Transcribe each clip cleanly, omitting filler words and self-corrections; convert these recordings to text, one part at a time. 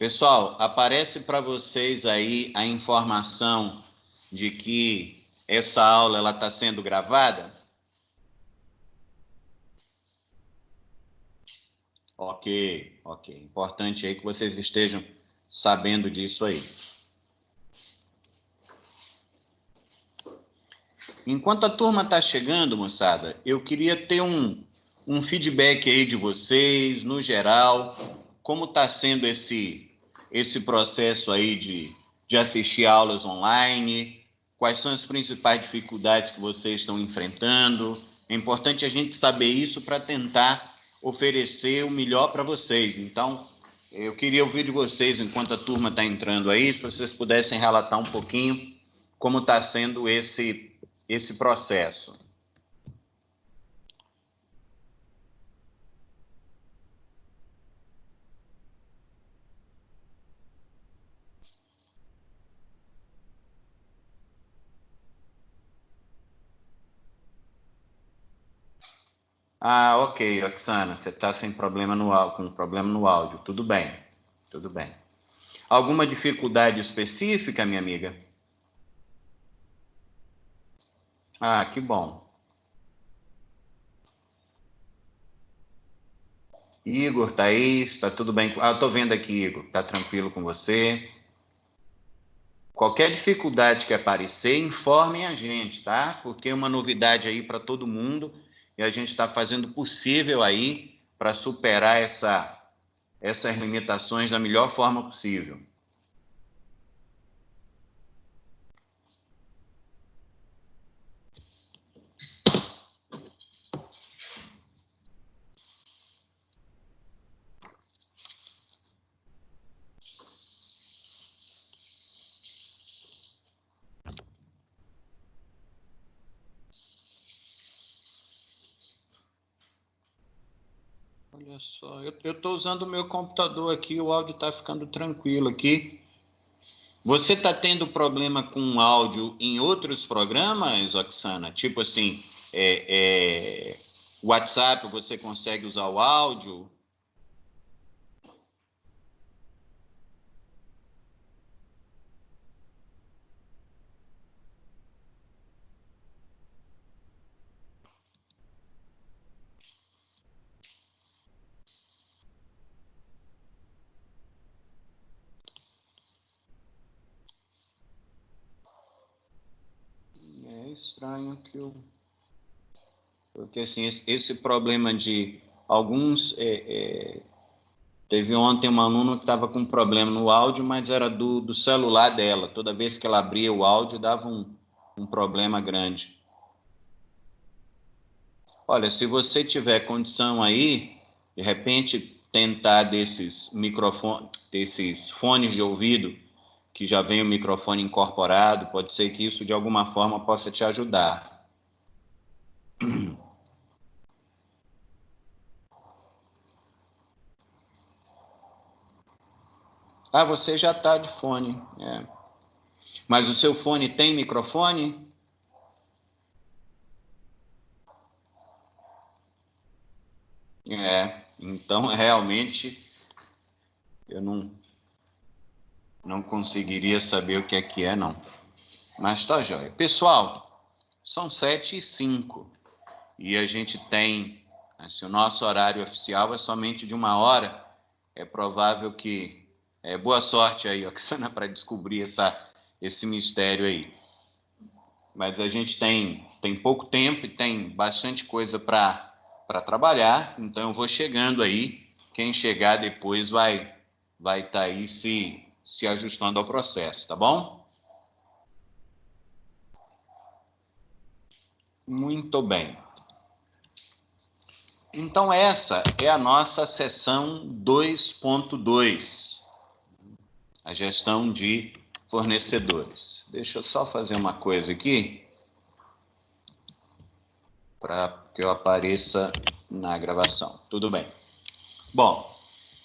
Pessoal, aparece para vocês aí a informação de que essa aula ela está sendo gravada? Ok. Importante aí que vocês estejam sabendo disso aí. Enquanto a turma está chegando, moçada, eu queria ter um feedback aí de vocês, no geral, como está sendo esse processo aí de assistir aulas online, quais são as principais dificuldades que vocês estão enfrentando. É importante a gente saber isso para tentar oferecer o melhor para vocês. Então, eu queria ouvir de vocês, enquanto a turma está entrando aí, se vocês pudessem relatar um pouquinho como está sendo esse processo. Ah, ok, Oxana, você está sem problema no áudio, com problema no áudio. Tudo bem, tudo bem. Alguma dificuldade específica, minha amiga? Ah, que bom. Igor, Thaís, está tudo bem? Ah, estou vendo aqui, Igor, está tranquilo com você? Qualquer dificuldade que aparecer, informem a gente, tá? Porque é uma novidade aí para todo mundo e a gente está fazendo o possível aí para superar essas limitações da melhor forma possível. Olha só, eu estou usando o meu computador aqui, o áudio está ficando tranquilo aqui. Você está tendo problema com áudio em outros programas, Oxana? Tipo assim, WhatsApp, você consegue usar o áudio? É estranho que eu... Porque assim, esse problema de alguns... Teve ontem uma aluna que estava com problema no áudio, mas era do celular dela. Toda vez que ela abria o áudio, dava um problema grande. Olha, se você tiver condição aí, de repente tentar desses microfones, desses fones de ouvido, que já vem o microfone incorporado, pode ser que isso de alguma forma possa te ajudar. Ah, você já está de fone. É. Mas o seu fone tem microfone? Então realmente eu não conseguiria saber o que é, não. Mas tá jóia. Pessoal, são 7h05 e a gente tem, se o nosso horário oficial é somente de 1 hora, é provável que... boa sorte aí, Oxana, para descobrir esse mistério aí. Mas a gente tem pouco tempo e tem bastante coisa para trabalhar, então eu vou chegando aí. Quem chegar depois vai estar aí se ajustando ao processo, tá bom? Muito bem. Então essa é a nossa seção 2.2, a gestão de fornecedores. Deixa eu só fazer uma coisa aqui para que eu apareça na gravação. Tudo bem. Bom,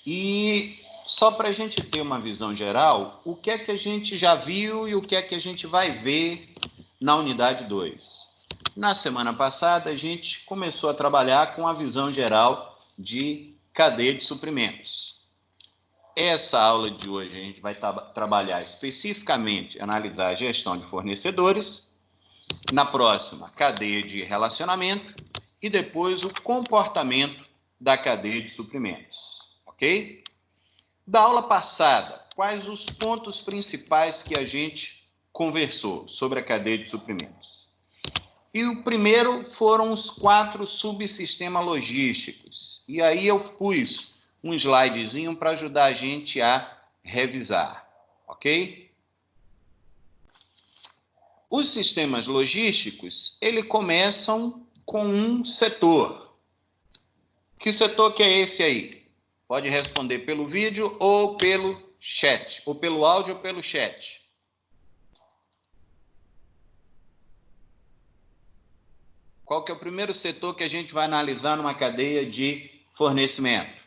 e só para a gente ter uma visão geral, o que é que a gente já viu e o que é que a gente vai ver na unidade 2? Na semana passada, a gente começou a trabalhar com a visão geral de cadeia de suprimentos. essa aula de hoje a gente vai trabalhar especificamente, analisar a gestão de fornecedores, na próxima, cadeia de relacionamento e depois o comportamento da cadeia de suprimentos, ok? Da aula passada, quais os pontos principais que a gente conversou sobre a cadeia de suprimentos? E o primeiro foram os 4 subsistemas logísticos. E aí eu pus um slidezinho para ajudar a gente a revisar, ok? Os sistemas logísticos, eles começam com um setor. Que setor que é esse aí? Pode responder pelo vídeo ou pelo chat, ou pelo áudio ou pelo chat. Qual que é o primeiro setor que a gente vai analisar numa cadeia de fornecimento?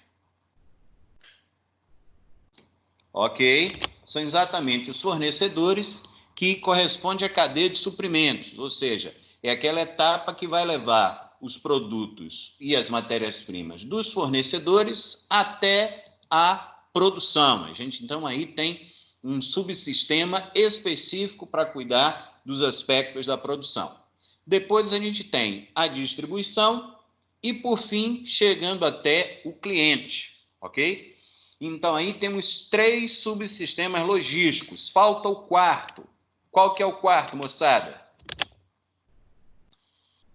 Ok? São exatamente os fornecedores que correspondem à cadeia de suprimentos, ou seja, é aquela etapa que vai levar os produtos e as matérias-primas dos fornecedores até a produção. A gente, então, aí tem um subsistema específico para cuidar dos aspectos da produção. Depois a gente tem a distribuição e, por fim, chegando até o cliente, ok? Então, aí temos 3 subsistemas logísticos. Falta o quarto. Qual que é o quarto, moçada?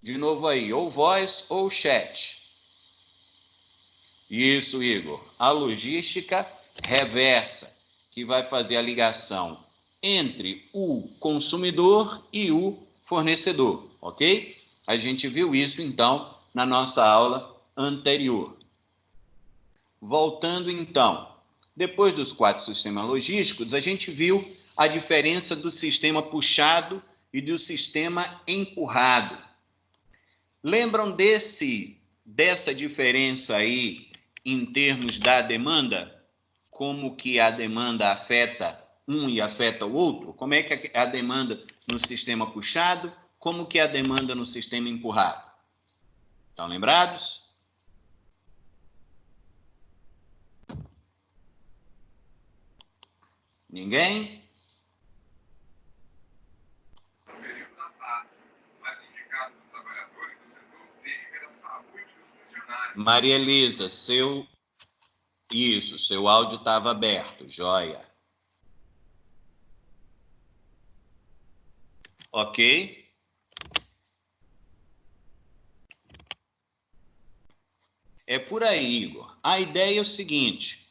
De novo aí, ou voz ou chat. Isso, Igor. A logística reversa, que vai fazer a ligação entre o consumidor e o fornecedor, ok? A gente viu isso, então, na nossa aula anterior. Voltando, então, depois dos 4 sistemas logísticos, a gente viu a diferença do sistema puxado e do sistema empurrado. Lembram dessa diferença aí em termos da demanda? Como que a demanda afeta um e afeta o outro? Como é que a demanda no sistema puxado? Como que a demanda no sistema empurrado? Estão lembrados? Ninguém? Maria Elisa, seu áudio estava aberto, joia. Ok? É por aí, Igor. A ideia é o seguinte,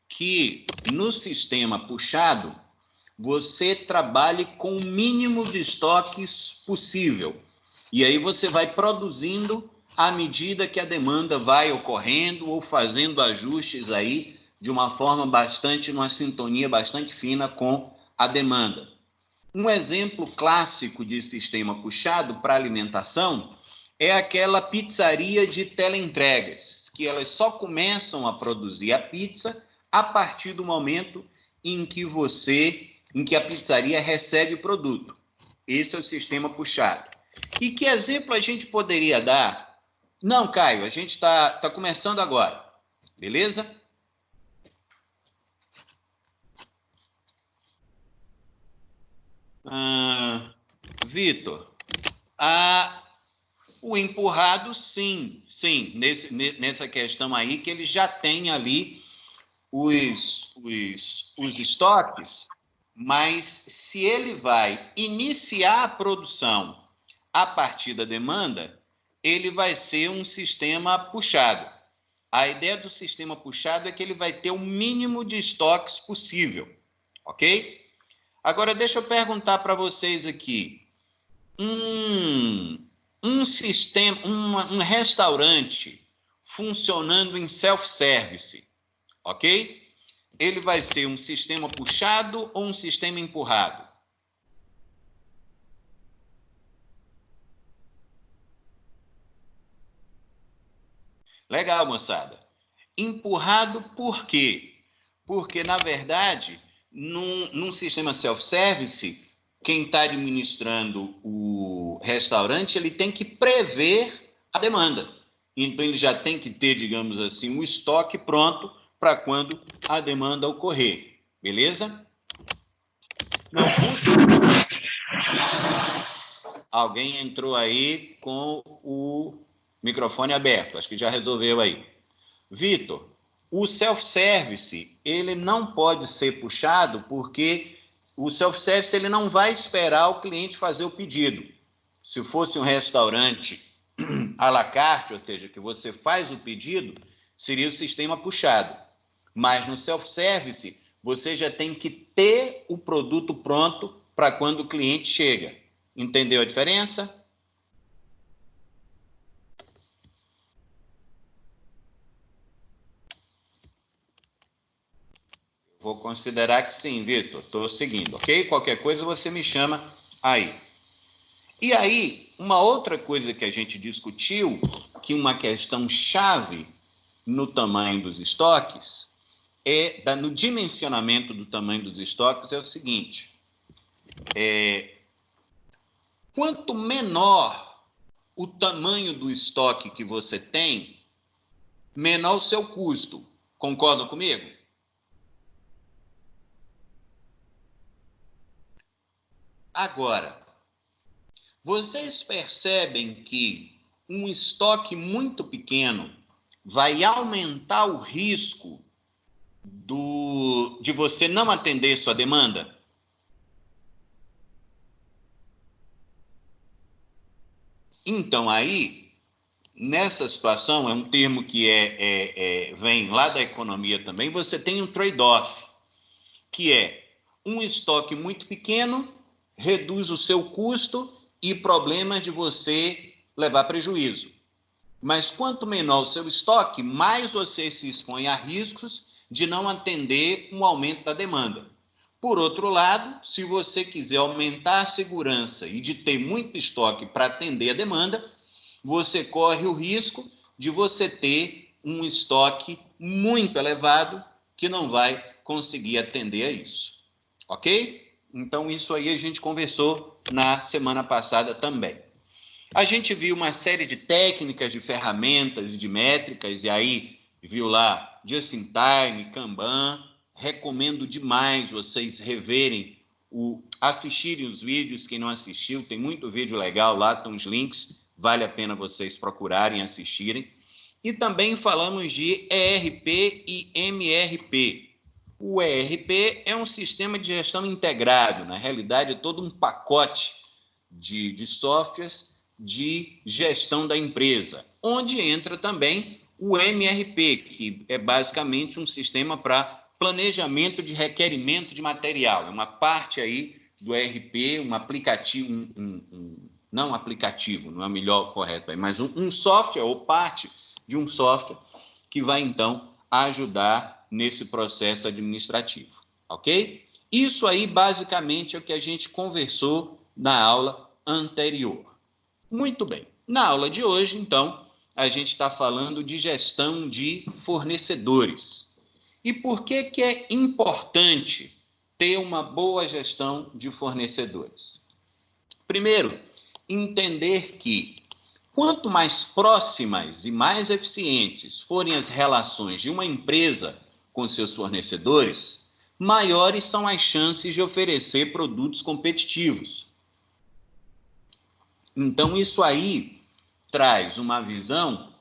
que no sistema puxado, você trabalhe com o mínimo de estoques possível. E aí você vai produzindo à medida que a demanda vai ocorrendo ou fazendo ajustes aí de uma forma numa sintonia bastante fina com a demanda. Um exemplo clássico de sistema puxado para alimentação é aquela pizzaria de teleentregas, que elas só começam a produzir a pizza a partir do momento em que a pizzaria recebe o produto. Esse é o sistema puxado. E que exemplo a gente poderia dar? Não, Caio, a gente está começando agora, beleza? Vitor, o empurrado, sim, nessa questão aí, que ele já tem ali os estoques, mas se ele vai iniciar a produção a partir da demanda, ele vai ser um sistema puxado. A ideia do sistema puxado é que ele vai ter o mínimo de estoques possível, ok? Agora, deixa eu perguntar para vocês aqui. Um restaurante funcionando em self-service, ok? Ele vai ser um sistema puxado ou um sistema empurrado? Legal, moçada. Empurrado por quê? Porque, na verdade, num sistema self-service, quem está administrando o restaurante, ele tem que prever a demanda. Então, ele já tem que ter, digamos assim, o estoque pronto para quando a demanda ocorrer. Beleza? Não, alguém entrou aí com o microfone aberto. Acho que já resolveu aí. Vitor, o self-service, ele não pode ser puxado porque o self-service ele não vai esperar o cliente fazer o pedido. Se fosse um restaurante à la carte, ou seja, que você faz o pedido, seria o sistema puxado. Mas no self-service, você já tem que ter o produto pronto para quando o cliente chega. Entendeu a diferença? Vou considerar que sim, Vitor. Estou seguindo, ok? Qualquer coisa você me chama aí. E aí, uma outra coisa que a gente discutiu, que uma questão chave no tamanho dos estoques, no dimensionamento do tamanho dos estoques, é o seguinte. Quanto menor o tamanho do estoque que você tem, menor o seu custo. Concordam comigo? Agora, vocês percebem que um estoque muito pequeno vai aumentar o risco de você não atender sua demanda? Então, aí, nessa situação, é um termo que vem lá da economia também, você tem um trade-off, que é um estoque muito pequeno, reduz o seu custo e problema de você levar prejuízo. Mas quanto menor o seu estoque, mais você se expõe a riscos de não atender um aumento da demanda. Por outro lado, se você quiser aumentar a segurança e de ter muito estoque para atender a demanda, você corre o risco de você ter um estoque muito elevado que não vai conseguir atender a isso. Ok? Então, isso aí a gente conversou na semana passada também. A gente viu uma série de técnicas, de ferramentas e de métricas, e aí viu lá Just in Time, Kanban. Recomendo demais vocês reverem, assistirem os vídeos, quem não assistiu, tem muito vídeo legal lá, estão os links, vale a pena vocês procurarem, assistirem. E também falamos de ERP e MRP. O ERP é um sistema de gestão integrado, na realidade é todo um pacote de softwares de gestão da empresa, onde entra também o MRP, que é basicamente um sistema para planejamento de requerimento de material, uma parte aí do ERP, um aplicativo, não aplicativo, não é o melhor correto, mas um software ou parte de um software que vai então ajudar nesse processo administrativo, ok? Isso aí basicamente é o que a gente conversou na aula anterior. Muito bem. Na aula de hoje, então, a gente está falando de gestão de fornecedores. E por que é importante ter uma boa gestão de fornecedores? Primeiro, entender que quanto mais próximas e mais eficientes forem as relações de uma empresa com seus fornecedores, maiores são as chances de oferecer produtos competitivos. Então, isso aí traz uma visão,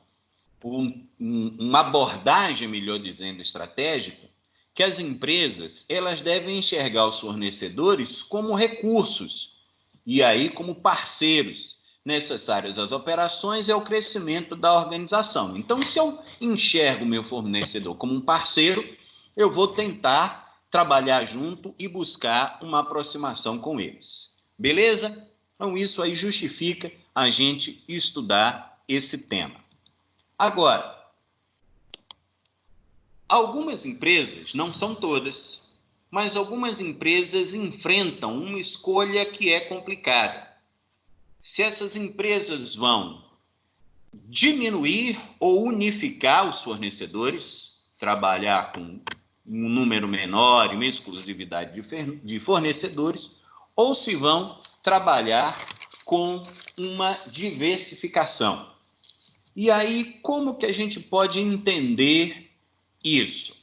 uma abordagem, melhor dizendo, estratégica, que as empresas elas devem enxergar os fornecedores como recursos e aí como parceiros necessários às operações e ao crescimento da organização. Então, se eu enxergo o meu fornecedor como um parceiro, eu vou tentar trabalhar junto e buscar uma aproximação com eles. Beleza? Então, isso aí justifica a gente estudar esse tema. Agora, algumas empresas, não são todas, mas algumas empresas enfrentam uma escolha que é complicada. Se essas empresas vão diminuir ou unificar os fornecedores, trabalhar com um número menor e uma exclusividade de fornecedores, ou se vão trabalhar com uma diversificação. E aí, como que a gente pode entender isso?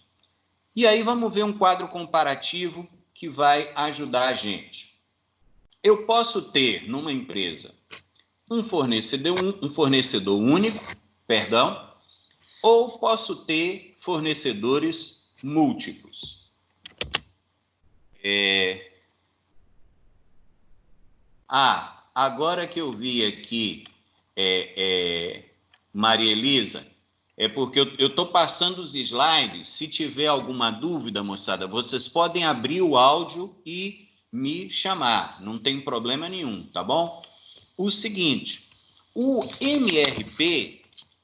E aí vamos ver um quadro comparativo que vai ajudar a gente. Eu posso ter numa empresa um fornecedor único, ou posso ter fornecedores múltiplos. Agora que eu vi aqui, Maria Elisa, é porque eu estou passando os slides. Se tiver alguma dúvida, moçada, vocês podem abrir o áudio e me chamar. Não tem problema nenhum, tá bom? O seguinte, o MRP,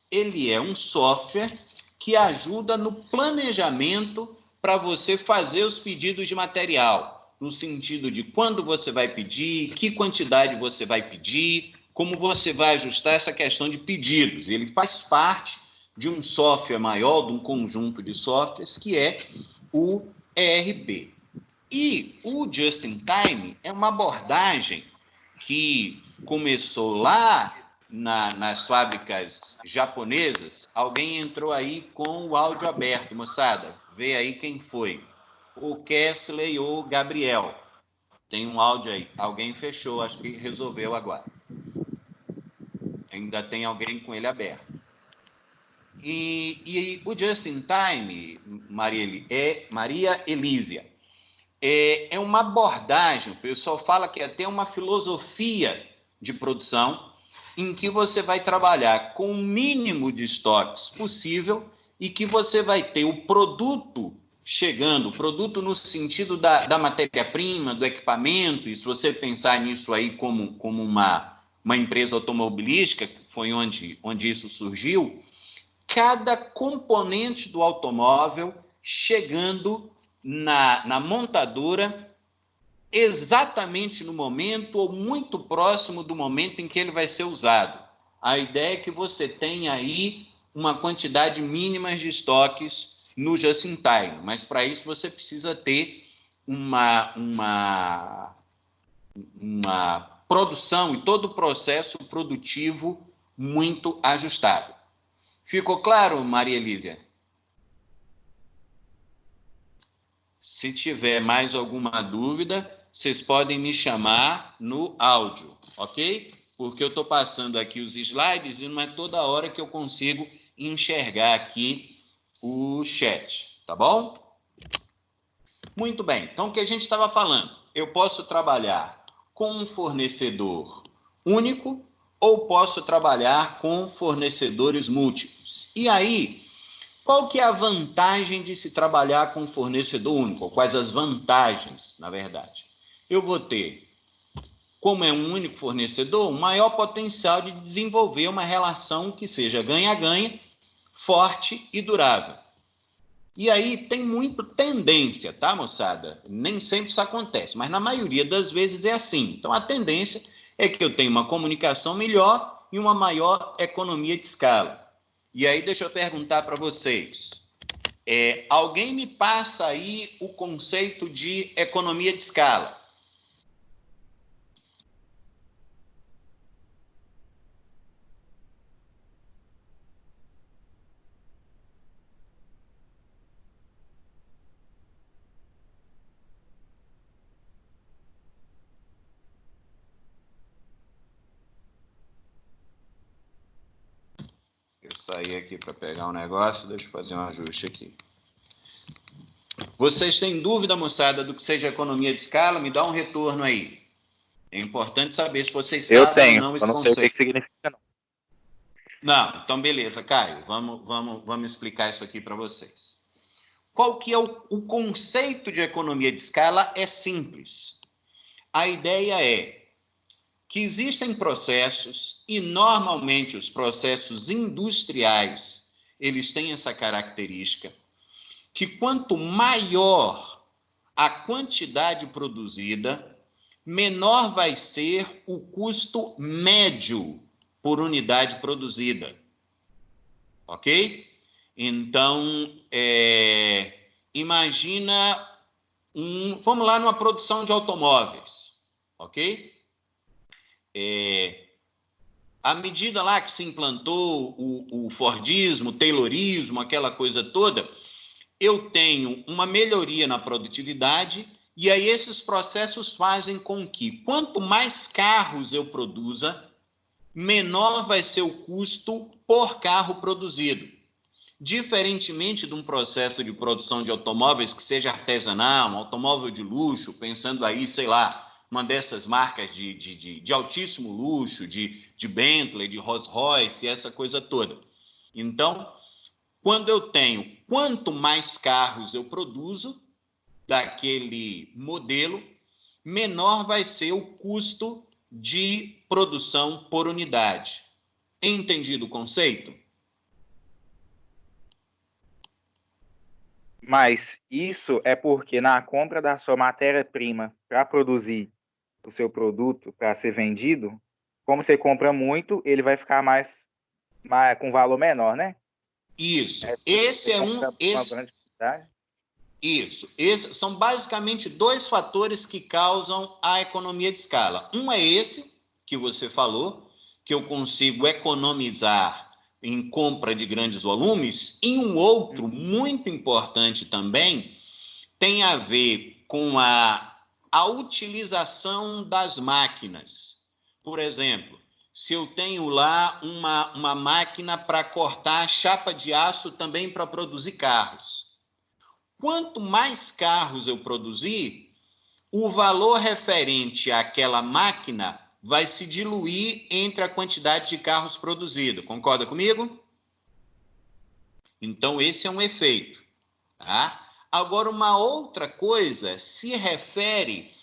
ele é um software que ajuda no planejamento para você fazer os pedidos de material, no sentido de quando você vai pedir, que quantidade você vai pedir, como você vai ajustar essa questão de pedidos. Ele faz parte de um software maior, de um conjunto de softwares, que é o ERP. E o Just in Time é uma abordagem que começou lá nas fábricas japonesas. Alguém entrou aí com o áudio aberto, moçada. Vê aí quem foi. O Kesley ou o Gabriel. Tem um áudio aí. Alguém fechou, acho que resolveu agora. Ainda tem alguém com ele aberto. E o Just in Time, Maria Elísia, é uma abordagem, o pessoal fala que é até uma filosofia de produção, em que você vai trabalhar com o mínimo de estoques possível e que você vai ter o produto chegando, o produto no sentido da matéria-prima, do equipamento, e se você pensar nisso aí como uma empresa automobilística, que foi onde isso surgiu, cada componente do automóvel chegando na montadora exatamente no momento ou muito próximo do momento em que ele vai ser usado. A ideia é que você tenha aí uma quantidade mínima de estoques no just in time, mas para isso você precisa ter uma produção e todo o processo produtivo muito ajustado. Ficou claro, Maria Elísia? Se tiver mais alguma dúvida, vocês podem me chamar no áudio, ok? Porque eu estou passando aqui os slides e não é toda hora que eu consigo enxergar aqui o chat, tá bom? Muito bem, então o que a gente estava falando? Eu posso trabalhar com um fornecedor único ou posso trabalhar com fornecedores múltiplos. E aí, qual que é a vantagem de se trabalhar com um fornecedor único? Quais as vantagens, na verdade? Eu vou ter, como é um único fornecedor, um maior potencial de desenvolver uma relação que seja ganha-ganha, forte e durável. E aí tem muito tendência, tá, moçada? Nem sempre isso acontece, mas na maioria das vezes é assim. Então, a tendência é que eu tenha uma comunicação melhor e uma maior economia de escala. E aí, deixa eu perguntar para vocês. Alguém me passa aí o conceito de economia de escala? Eu saí aqui para pegar um negócio, deixa eu fazer um ajuste aqui. Vocês têm dúvida, moçada, do que seja economia de escala? Me dá um retorno aí. É importante saber se vocês sabem ou não esse conceito. Eu não sei o que significa, não. Não, então beleza, Caio. Vamos explicar isso aqui para vocês. Qual que é o conceito de economia de escala? É simples. A ideia é que existem processos, e normalmente os processos industriais, eles têm essa característica, que quanto maior a quantidade produzida, menor vai ser o custo médio por unidade produzida. Ok? Então, imagina vamos lá numa produção de automóveis, ok? À medida lá que se implantou o Fordismo, o Taylorismo, aquela coisa toda, eu tenho uma melhoria na produtividade, e aí esses processos fazem com que, quanto mais carros eu produza, menor vai ser o custo por carro produzido. Diferentemente de um processo de produção de automóveis que seja artesanal, um automóvel de luxo, pensando aí, sei lá, uma dessas marcas de altíssimo luxo, de Bentley, de Rolls-Royce, essa coisa toda. Então, quando eu tenho, quanto mais carros eu produzo daquele modelo, menor vai ser o custo de produção por unidade. Entendido o conceito? Mas isso é porque na compra da sua matéria-prima para produzir o seu produto para ser vendido, como você compra muito, ele vai ficar com valor menor, né? Isso. Você compra uma grande quantidade. Isso. São basicamente dois fatores que causam a economia de escala. Um é esse que você falou, que eu consigo economizar em compra de grandes volumes, e um outro muito importante também tem a ver com a utilização das máquinas. Por exemplo, se eu tenho lá uma máquina para cortar chapa de aço também para produzir carros. Quanto mais carros eu produzir, o valor referente àquela máquina vai se diluir entre a quantidade de carros produzidos. Concorda comigo? Então, esse é um efeito. Tá? Agora, uma outra coisa se refere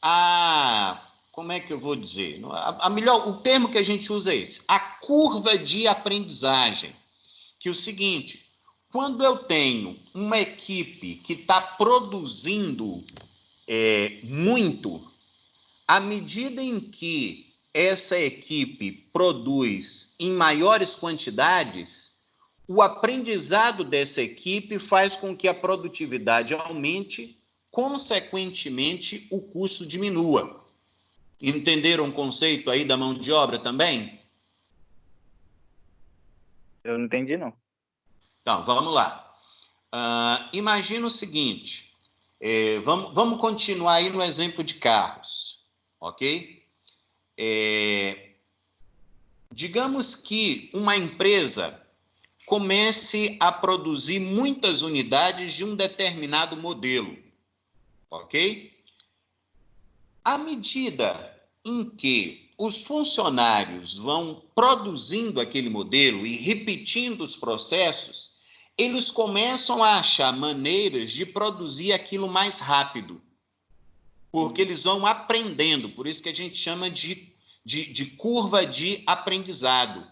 a... Como é que eu vou dizer? O termo que a gente usa é esse. A curva de aprendizagem. Que é o seguinte, quando eu tenho uma equipe que está produzindo muito, à medida em que essa equipe produz em maiores quantidades, o aprendizado dessa equipe faz com que a produtividade aumente, consequentemente, o custo diminua. Entenderam o conceito aí da mão de obra também? Eu não entendi, não. Então, vamos lá. Imagina o seguinte, vamos continuar aí no exemplo de carros, ok? Digamos que uma empresa comece a produzir muitas unidades de um determinado modelo, ok? À medida em que os funcionários vão produzindo aquele modelo e repetindo os processos, eles começam a achar maneiras de produzir aquilo mais rápido, porque eles vão aprendendo, por isso que a gente chama de curva de aprendizado.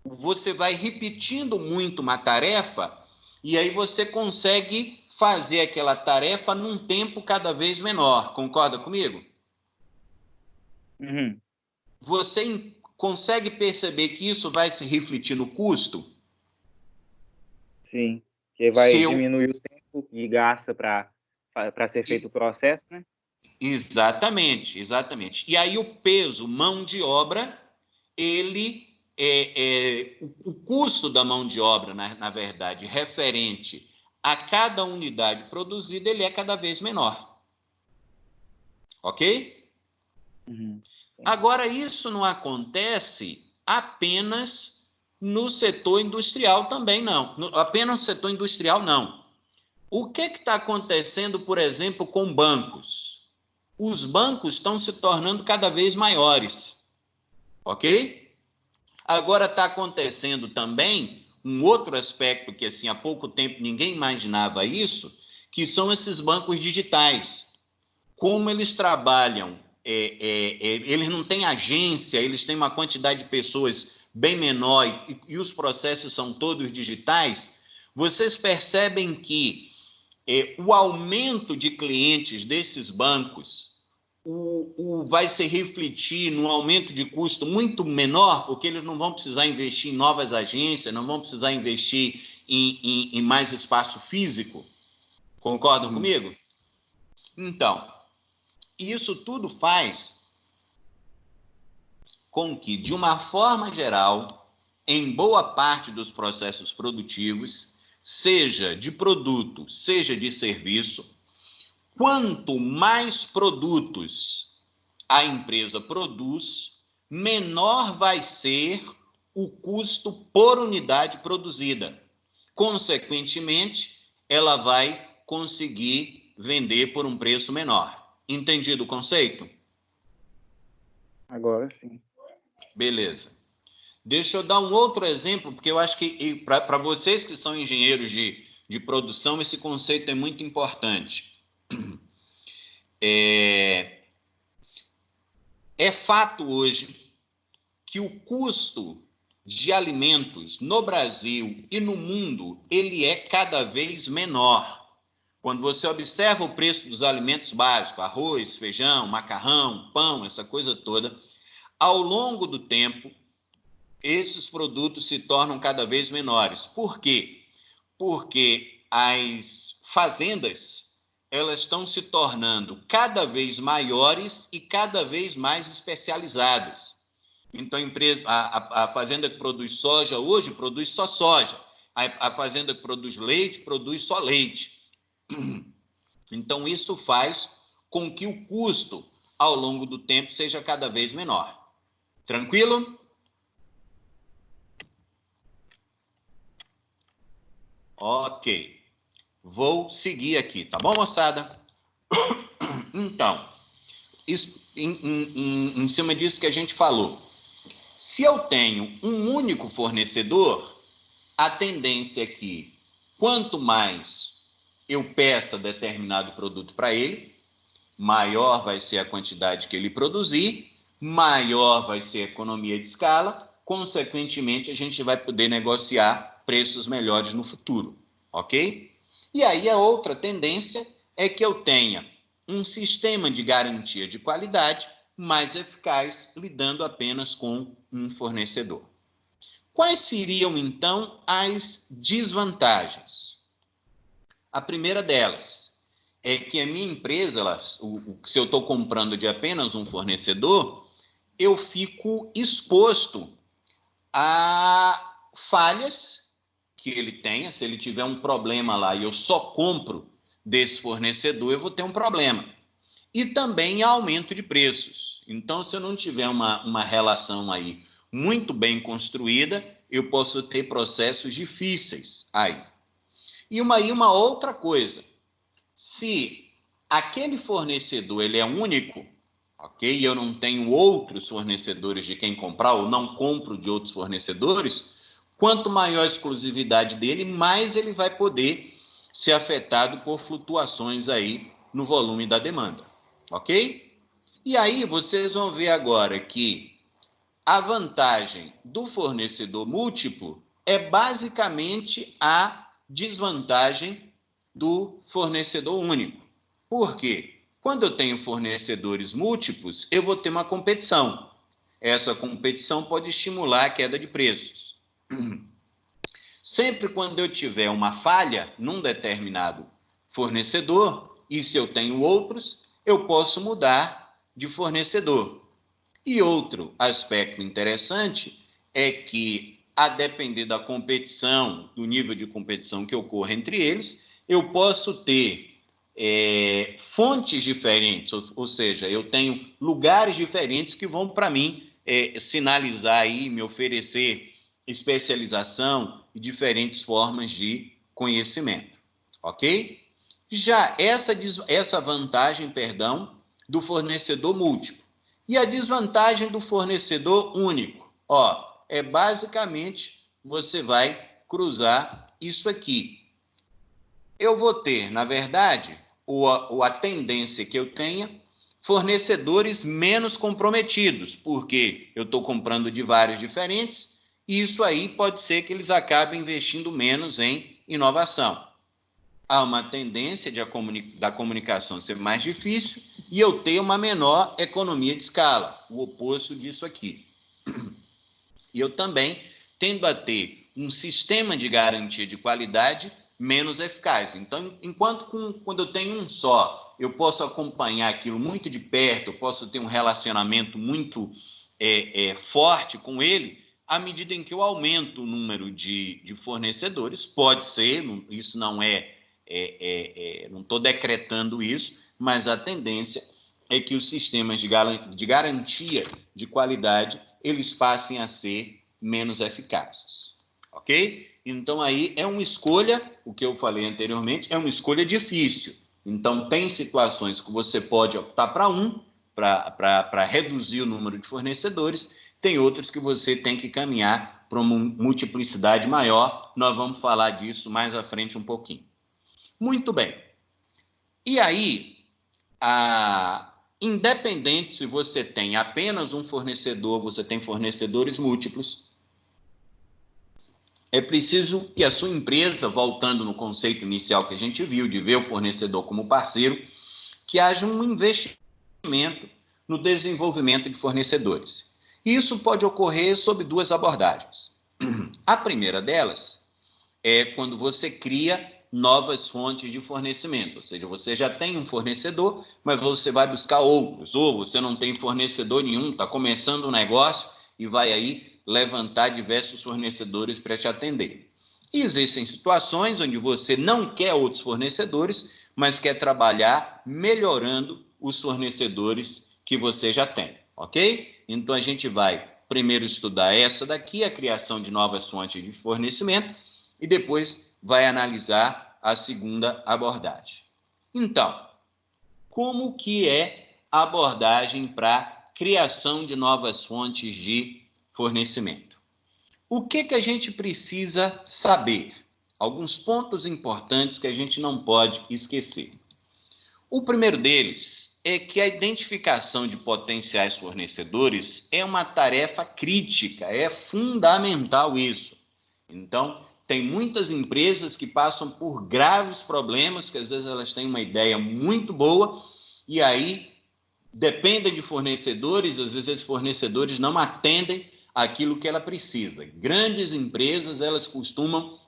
Você vai repetindo muito uma tarefa e aí você consegue fazer aquela tarefa num tempo cada vez menor. Concorda comigo? Uhum. Você consegue perceber que isso vai se refletir no custo? Sim, que vai diminuir o tempo que gasta para ser feito o processo, né? Exatamente, exatamente. E aí o peso, mão de obra, ele o custo da mão de obra, na verdade, referente a cada unidade produzida, ele é cada vez menor. Ok? Uhum. Agora, isso não acontece apenas no setor industrial também, não. Apenas no setor industrial, não. O que está acontecendo, por exemplo, com bancos? Os bancos estão se tornando cada vez maiores, ok? Agora está acontecendo também um outro aspecto que, assim, há pouco tempo ninguém imaginava isso, que são esses bancos digitais. Como eles trabalham, eles não têm agência, eles têm uma quantidade de pessoas bem menor e os processos são todos digitais, vocês percebem que o aumento de clientes desses bancos vai se refletir num aumento de custo muito menor, porque eles não vão precisar investir em novas agências, não vão precisar investir em mais espaço físico. Concordam comigo? Então, isso tudo faz com que, de uma forma geral, em boa parte dos processos produtivos, seja de produto, seja de serviço, quanto mais produtos a empresa produz, menor vai ser o custo por unidade produzida. Consequentemente, ela vai conseguir vender por um preço menor. Entendido o conceito? Agora sim. Beleza. Deixa eu dar um outro exemplo, porque eu acho que para vocês que são engenheiros de produção, esse conceito é muito importante. É fato hoje que o custo de alimentos no Brasil e no mundo, ele é cada vez menor. Quando você observa o preço dos alimentos básicos, arroz, feijão, macarrão, pão, essa coisa toda, ao longo do tempo, esses produtos se tornam cada vez menores. Por quê? Porque as fazendas, elas estão se tornando cada vez maiores e cada vez mais especializadas. Então, a fazenda que produz soja hoje produz só soja. A fazenda que produz leite produz só leite. Então, isso faz com que o custo, ao longo do tempo, seja cada vez menor. Tranquilo? Ok. Vou seguir aqui, tá bom, moçada? Então, isso, em cima disso que a gente falou. Se eu tenho um único fornecedor, a tendência é que quanto mais eu peça determinado produto para ele, maior vai ser a quantidade que ele produzir, maior vai ser a economia de escala, consequentemente a gente vai poder negociar preços melhores no futuro, ok? E aí a outra tendência é que eu tenha um sistema de garantia de qualidade mais eficaz, lidando apenas com um fornecedor. Quais seriam, então, as desvantagens? A primeira delas é que a minha empresa, se eu estou comprando de apenas um fornecedor, eu fico exposto a falhas que ele tenha. Se ele tiver um problema lá e eu só compro desse fornecedor, eu vou ter um problema. E também aumento de preços. Então, se eu não tiver uma relação aí muito bem construída, eu posso ter processos difíceis aí. E uma outra coisa, se aquele fornecedor ele é único, ok? E eu não tenho outros fornecedores de quem comprar, ou não compro de outros fornecedores, quanto maior a exclusividade dele, mais ele vai poder ser afetado por flutuações aí no volume da demanda, ok? E aí vocês vão ver agora que a vantagem do fornecedor múltiplo é basicamente a desvantagem do fornecedor único. Por quê? Quando eu tenho fornecedores múltiplos, eu vou ter uma competição. Essa competição pode estimular a queda de preços. Sempre quando eu tiver uma falha num determinado fornecedor, e se eu tenho outros, eu posso mudar de fornecedor. E outro aspecto interessante é que, a depender da competição, do nível de competição que ocorra entre eles, eu posso ter fontes diferentes, ou seja, eu tenho lugares diferentes que vão, para mim, sinalizar aí, me oferecer especialização e diferentes formas de conhecimento, ok? Já essa vantagem, do fornecedor múltiplo. E a desvantagem do fornecedor único, é basicamente você vai cruzar isso aqui. Eu vou ter, na verdade, a tendência que eu tenha, fornecedores menos comprometidos, porque eu estou comprando de vários diferentes, e isso aí pode ser que eles acabem investindo menos em inovação. Há uma tendência da comunicação ser mais difícil e eu ter uma menor economia de escala, o oposto disso aqui. E eu também tendo a ter um sistema de garantia de qualidade menos eficaz. Então, quando eu tenho um só, eu posso acompanhar aquilo muito de perto, eu posso ter um relacionamento muito forte com ele, à medida em que eu aumento o número de fornecedores, pode ser, isso não não estou decretando isso, mas a tendência é que os sistemas de garantia de qualidade, eles passem a ser menos eficazes, ok? Então, aí é uma escolha, o que eu falei anteriormente, é uma escolha difícil. Então, tem situações que você pode optar para reduzir o número de fornecedores, tem outros que você tem que caminhar para uma multiplicidade maior. Nós vamos falar disso mais à frente um pouquinho. Muito bem. E aí, independente se você tem apenas um fornecedor, você tem fornecedores múltiplos, é preciso que a sua empresa, voltando no conceito inicial que a gente viu, de ver o fornecedor como parceiro, que haja um investimento no desenvolvimento de fornecedores. Isso pode ocorrer sob duas abordagens. A primeira delas é quando você cria novas fontes de fornecimento, ou seja, você já tem um fornecedor, mas você vai buscar outros, ou você não tem fornecedor nenhum, está começando um negócio e vai aí levantar diversos fornecedores para te atender. E existem situações onde você não quer outros fornecedores, mas quer trabalhar melhorando os fornecedores que você já tem, ok? Então, a gente vai primeiro estudar essa daqui, a criação de novas fontes de fornecimento, e depois vai analisar a segunda abordagem. Então, como que é a abordagem para criação de novas fontes de fornecimento? O que a gente precisa saber? Alguns pontos importantes que a gente não pode esquecer. O primeiro deles é que a identificação de potenciais fornecedores é uma tarefa crítica, é fundamental isso. Então, tem muitas empresas que passam por graves problemas, que às vezes elas têm uma ideia muito boa, e aí dependem de fornecedores, às vezes esses fornecedores não atendem aquilo que ela precisa. Grandes empresas, elas costumam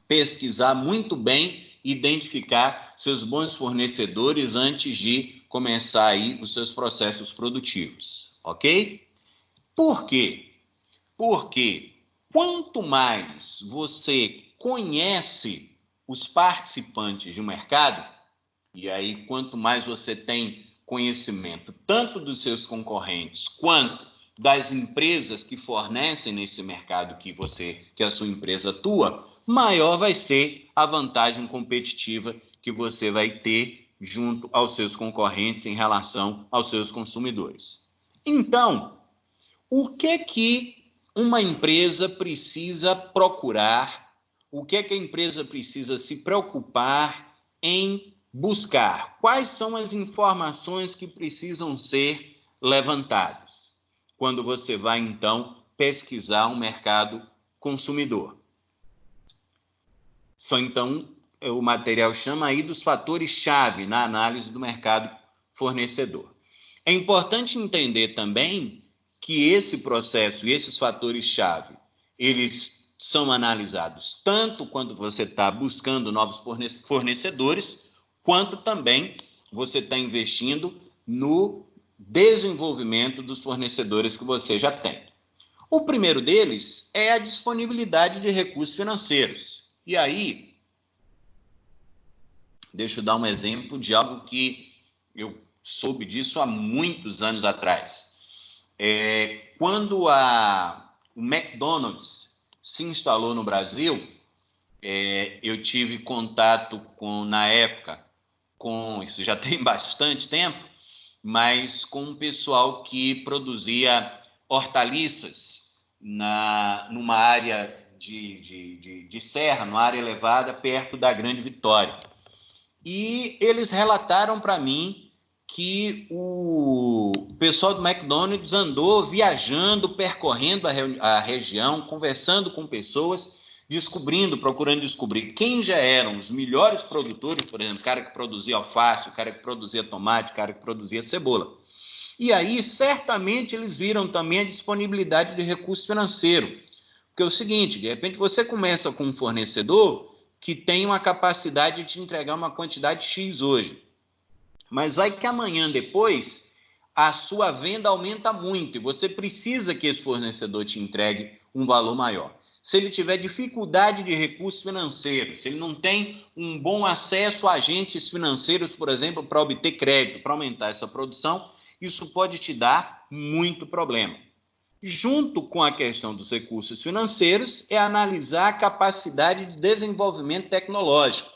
pesquisar muito bem, identificar seus bons fornecedores antes de começar aí os seus processos produtivos, ok? Por quê? Porque quanto mais você conhece os participantes de um mercado, e aí quanto mais você tem conhecimento tanto dos seus concorrentes quanto das empresas que fornecem nesse mercado que a sua empresa atua, maior vai ser a vantagem competitiva que você vai ter junto aos seus concorrentes em relação aos seus consumidores. Então, o que uma empresa precisa procurar, o que a empresa precisa se preocupar em buscar? Quais são as informações que precisam ser levantadas quando você vai, então, pesquisar um mercado consumidor? São, então, o material chama aí dos fatores-chave na análise do mercado fornecedor. É importante entender também que esse processo e esses fatores-chave, eles são analisados tanto quando você está buscando novos fornecedores, quanto também você está investindo no desenvolvimento dos fornecedores que você já tem. O primeiro deles é a disponibilidade de recursos financeiros. E aí, deixa eu dar um exemplo de algo que eu soube disso há muitos anos atrás. Quando o McDonald's se instalou no Brasil, eu tive contato na época, isso já tem bastante tempo, mas com um pessoal que produzia hortaliças numa área de serra, numa área elevada, perto da Grande Vitória. E eles relataram para mim que o pessoal do McDonald's andou viajando, percorrendo a região, conversando com pessoas, procurando descobrir quem já eram os melhores produtores, por exemplo, o cara que produzia alface, o cara que produzia tomate, o cara que produzia cebola. E aí, certamente, eles viram também a disponibilidade de recurso financeiro. Porque é o seguinte, de repente você começa com um fornecedor que tem uma capacidade de te entregar uma quantidade X hoje. Mas vai que amanhã depois, a sua venda aumenta muito e você precisa que esse fornecedor te entregue um valor maior. Se ele tiver dificuldade de recursos financeiros, se ele não tem um bom acesso a agentes financeiros, por exemplo, para obter crédito, para aumentar essa produção, isso pode te dar muito problema. Junto com a questão dos recursos financeiros, é analisar a capacidade de desenvolvimento tecnológico.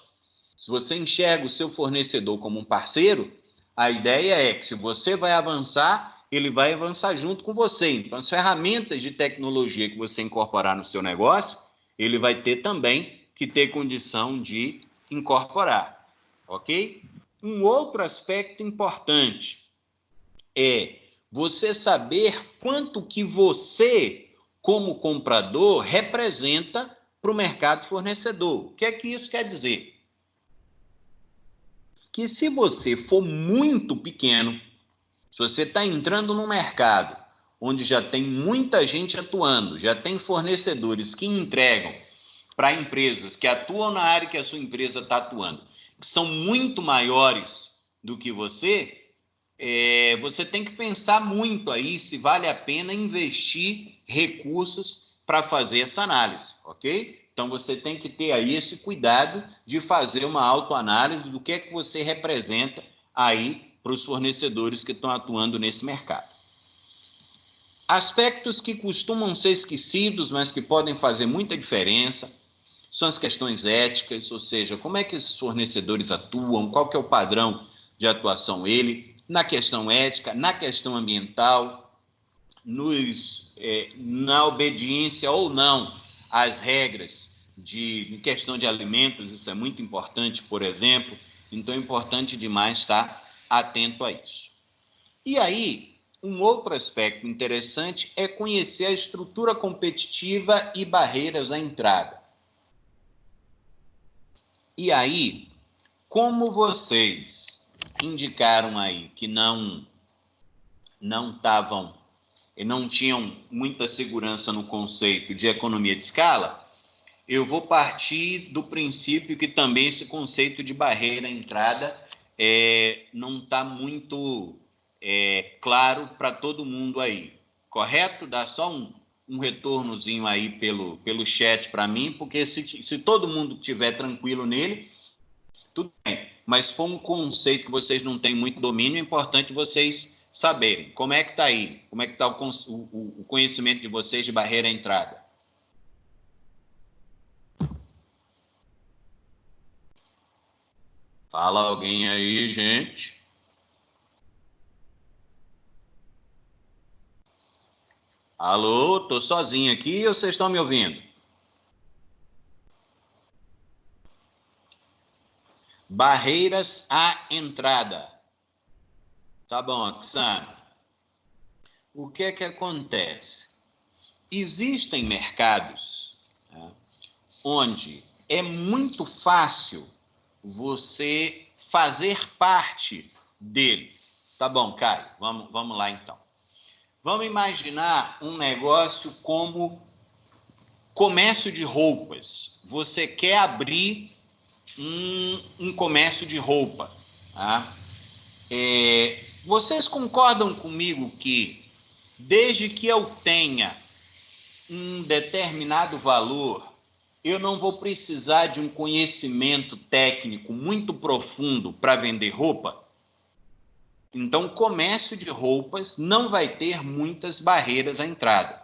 Se você enxerga o seu fornecedor como um parceiro, a ideia é que se você vai avançar, ele vai avançar junto com você. Então, as ferramentas de tecnologia que você incorporar no seu negócio, ele vai ter também que ter condição de incorporar, ok? Um outro aspecto importante é você saber quanto que você, como comprador, representa para o mercado fornecedor. O que é que isso quer dizer? Que se você for muito pequeno, se você está entrando no mercado onde já tem muita gente atuando, já tem fornecedores que entregam para empresas que atuam na área que a sua empresa está atuando, que são muito maiores do que você, você tem que pensar muito aí se vale a pena investir recursos para fazer essa análise, ok? Então, você tem que ter aí esse cuidado de fazer uma autoanálise do que é que você representa aí para os fornecedores que estão atuando nesse mercado. Aspectos que costumam ser esquecidos, mas que podem fazer muita diferença, são as questões éticas, ou seja, como é que esses fornecedores atuam, qual que é o padrão de atuação na questão ética, na questão ambiental, na obediência ou não às regras de questão de alimentos, isso é muito importante, por exemplo, então é importante demais estar atento a isso. E aí, um outro aspecto interessante é conhecer a estrutura competitiva e barreiras à entrada. E aí, como vocês indicaram aí que não tinham muita segurança no conceito de economia de escala, eu vou partir do princípio que também esse conceito de barreira à entrada não está muito claro para todo mundo aí, correto? Dá só um retornozinho aí pelo chat para mim, porque se todo mundo estiver tranquilo nele, tudo bem. Mas for um conceito que vocês não têm muito domínio, é importante vocês saberem. Como é que está aí? Como é que está o conhecimento de vocês de barreira à entrada? Fala alguém aí, gente. Alô, tô sozinho aqui ou vocês estão me ouvindo? Barreiras à entrada. Tá bom, Oksana. O que é que acontece? Existem mercados onde é muito fácil você fazer parte dele. Tá bom, Caio, vamos lá então. Vamos imaginar um negócio como comércio de roupas. Você quer abrir um comércio de roupa. Tá? Vocês concordam comigo que, desde que eu tenha um determinado valor, eu não vou precisar de um conhecimento técnico muito profundo para vender roupa? Então, o comércio de roupas não vai ter muitas barreiras à entrada,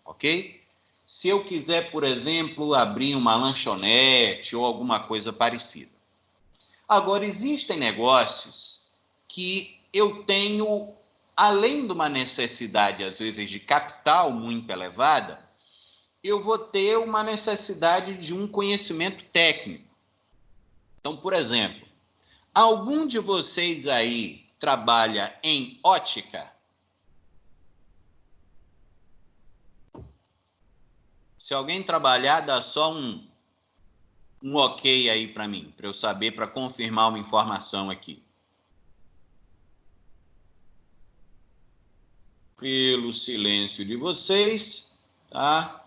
ok? Se eu quiser, por exemplo, abrir uma lanchonete ou alguma coisa parecida. Agora, existem negócios que eu tenho, além de uma necessidade, às vezes, de capital muito elevada, eu vou ter uma necessidade de um conhecimento técnico. Então, por exemplo, algum de vocês aí trabalha em ótica? Se alguém trabalhar, dá só um ok aí para mim, para eu saber, para confirmar uma informação aqui. Pelo silêncio de vocês, tá?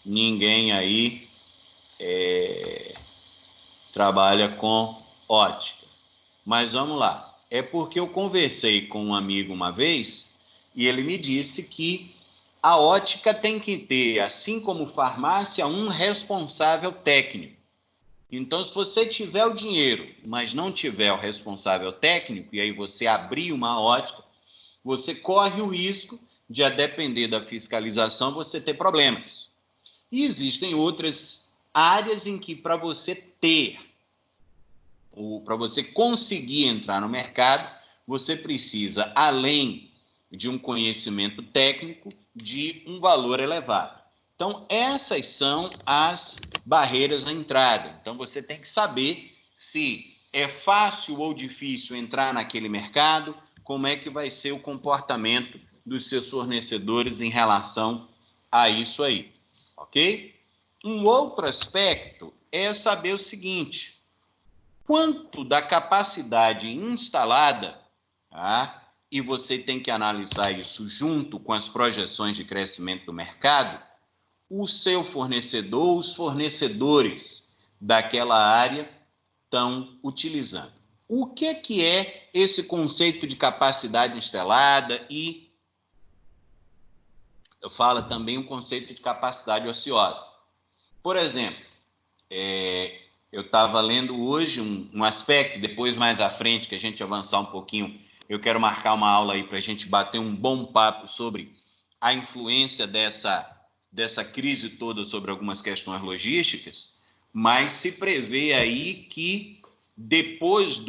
Ninguém aí trabalha com ótica. Mas vamos lá. é porque eu conversei com um amigo uma vez e ele me disse que a ótica tem que ter, assim como farmácia, um responsável técnico. Então, se você tiver o dinheiro, mas não tiver o responsável técnico, e aí você abrir uma ótica, você corre o risco de, a depender da fiscalização, você ter problemas. E existem outras áreas em que, para você ter, ou para você conseguir entrar no mercado, você precisa, além de um conhecimento técnico, de um valor elevado. Então, essas são as barreiras à entrada. Então, você tem que saber se é fácil ou difícil entrar naquele mercado, como é que vai ser o comportamento dos seus fornecedores em relação a isso aí, ok? Um outro aspecto é saber o seguinte: quanto da capacidade instalada, tá? E você tem que analisar isso junto com as projeções de crescimento do mercado, o seu fornecedor, os fornecedores daquela área estão utilizando. O que é esse conceito de capacidade instalada? E eu falo também o conceito de capacidade ociosa. Por exemplo, eu estava lendo hoje um aspecto, depois mais à frente, que a gente avançar um pouquinho, eu quero marcar uma aula aí para a gente bater um bom papo sobre a influência dessa crise toda sobre algumas questões logísticas, mas se prevê aí que depois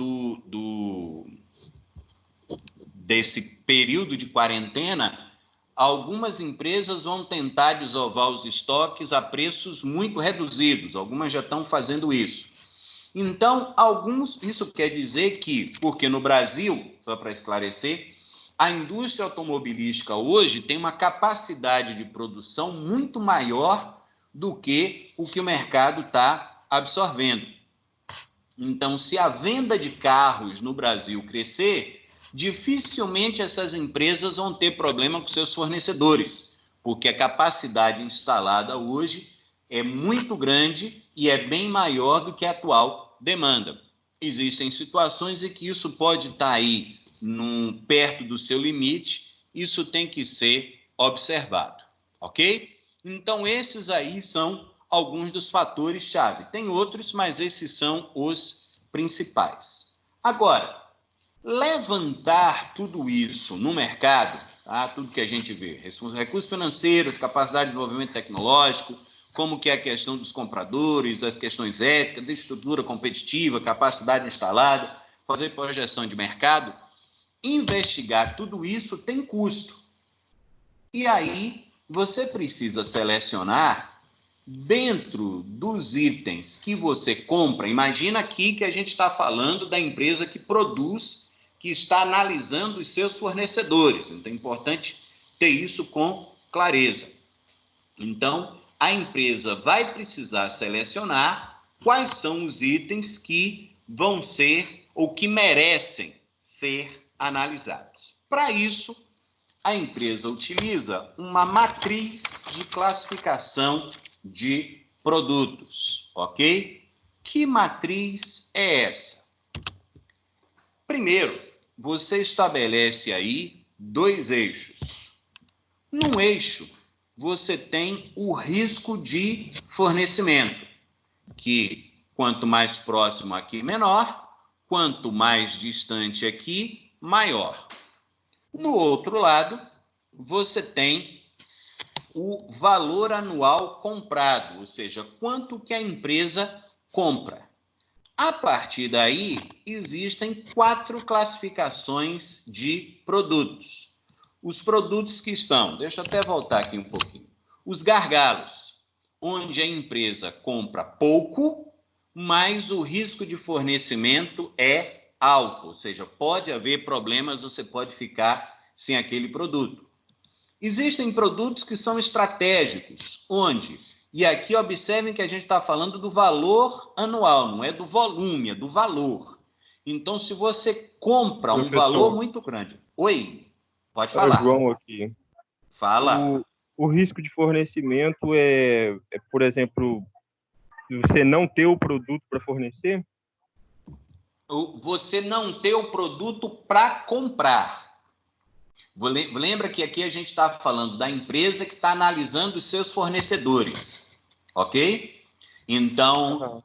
desse período de quarentena, algumas empresas vão tentar desovar os estoques a preços muito reduzidos, algumas já estão fazendo isso. Então, isso quer dizer que, porque no Brasil, só para esclarecer, a indústria automobilística hoje tem uma capacidade de produção muito maior do que o mercado está absorvendo. Então, se a venda de carros no Brasil crescer, dificilmente essas empresas vão ter problema com seus fornecedores, porque a capacidade instalada hoje é muito grande e é bem maior do que a atual demanda. Existem situações em que isso pode estar aí perto do seu limite, isso tem que ser observado, ok? Então, esses aí são alguns dos fatores-chave. Tem outros, mas esses são os principais. Agora, levantar tudo isso no mercado, tá? Tudo que a gente vê, recursos financeiros, capacidade de desenvolvimento tecnológico, como que é a questão dos compradores, as questões éticas, estrutura competitiva, capacidade instalada, fazer projeção de mercado, investigar tudo isso tem custo. E aí você precisa selecionar dentro dos itens que você compra. Imagina aqui que a gente está falando da empresa que produz, que está analisando os seus fornecedores. Então é importante ter isso com clareza. Então, a empresa vai precisar selecionar quais são os itens que vão ser ou que merecem ser analisados. Para isso, a empresa utiliza uma matriz de classificação de produtos, ok? Que matriz é essa? Primeiro, você estabelece aí 2 eixos. Num eixo, você tem o risco de fornecimento, que quanto mais próximo aqui, menor, quanto mais distante aqui, maior. No outro lado, você tem o valor anual comprado, ou seja, quanto que a empresa compra. A partir daí, existem 4 classificações de produtos. Os produtos que estão, deixa eu até voltar aqui um pouquinho, os gargalos, onde a empresa compra pouco, mas o risco de fornecimento é alto, ou seja, pode haver problemas, você pode ficar sem aquele produto. Existem produtos que são estratégicos, onde, e aqui observem que a gente está falando do valor anual, não é do volume, é do valor. Então, se você compra um valor muito grande... Oi, pode falar. João aqui. Fala. O risco de fornecimento por exemplo, você não ter o produto para fornecer? você não ter o produto para comprar. Lembra que aqui a gente está falando da empresa que está analisando os seus fornecedores, ok? Então,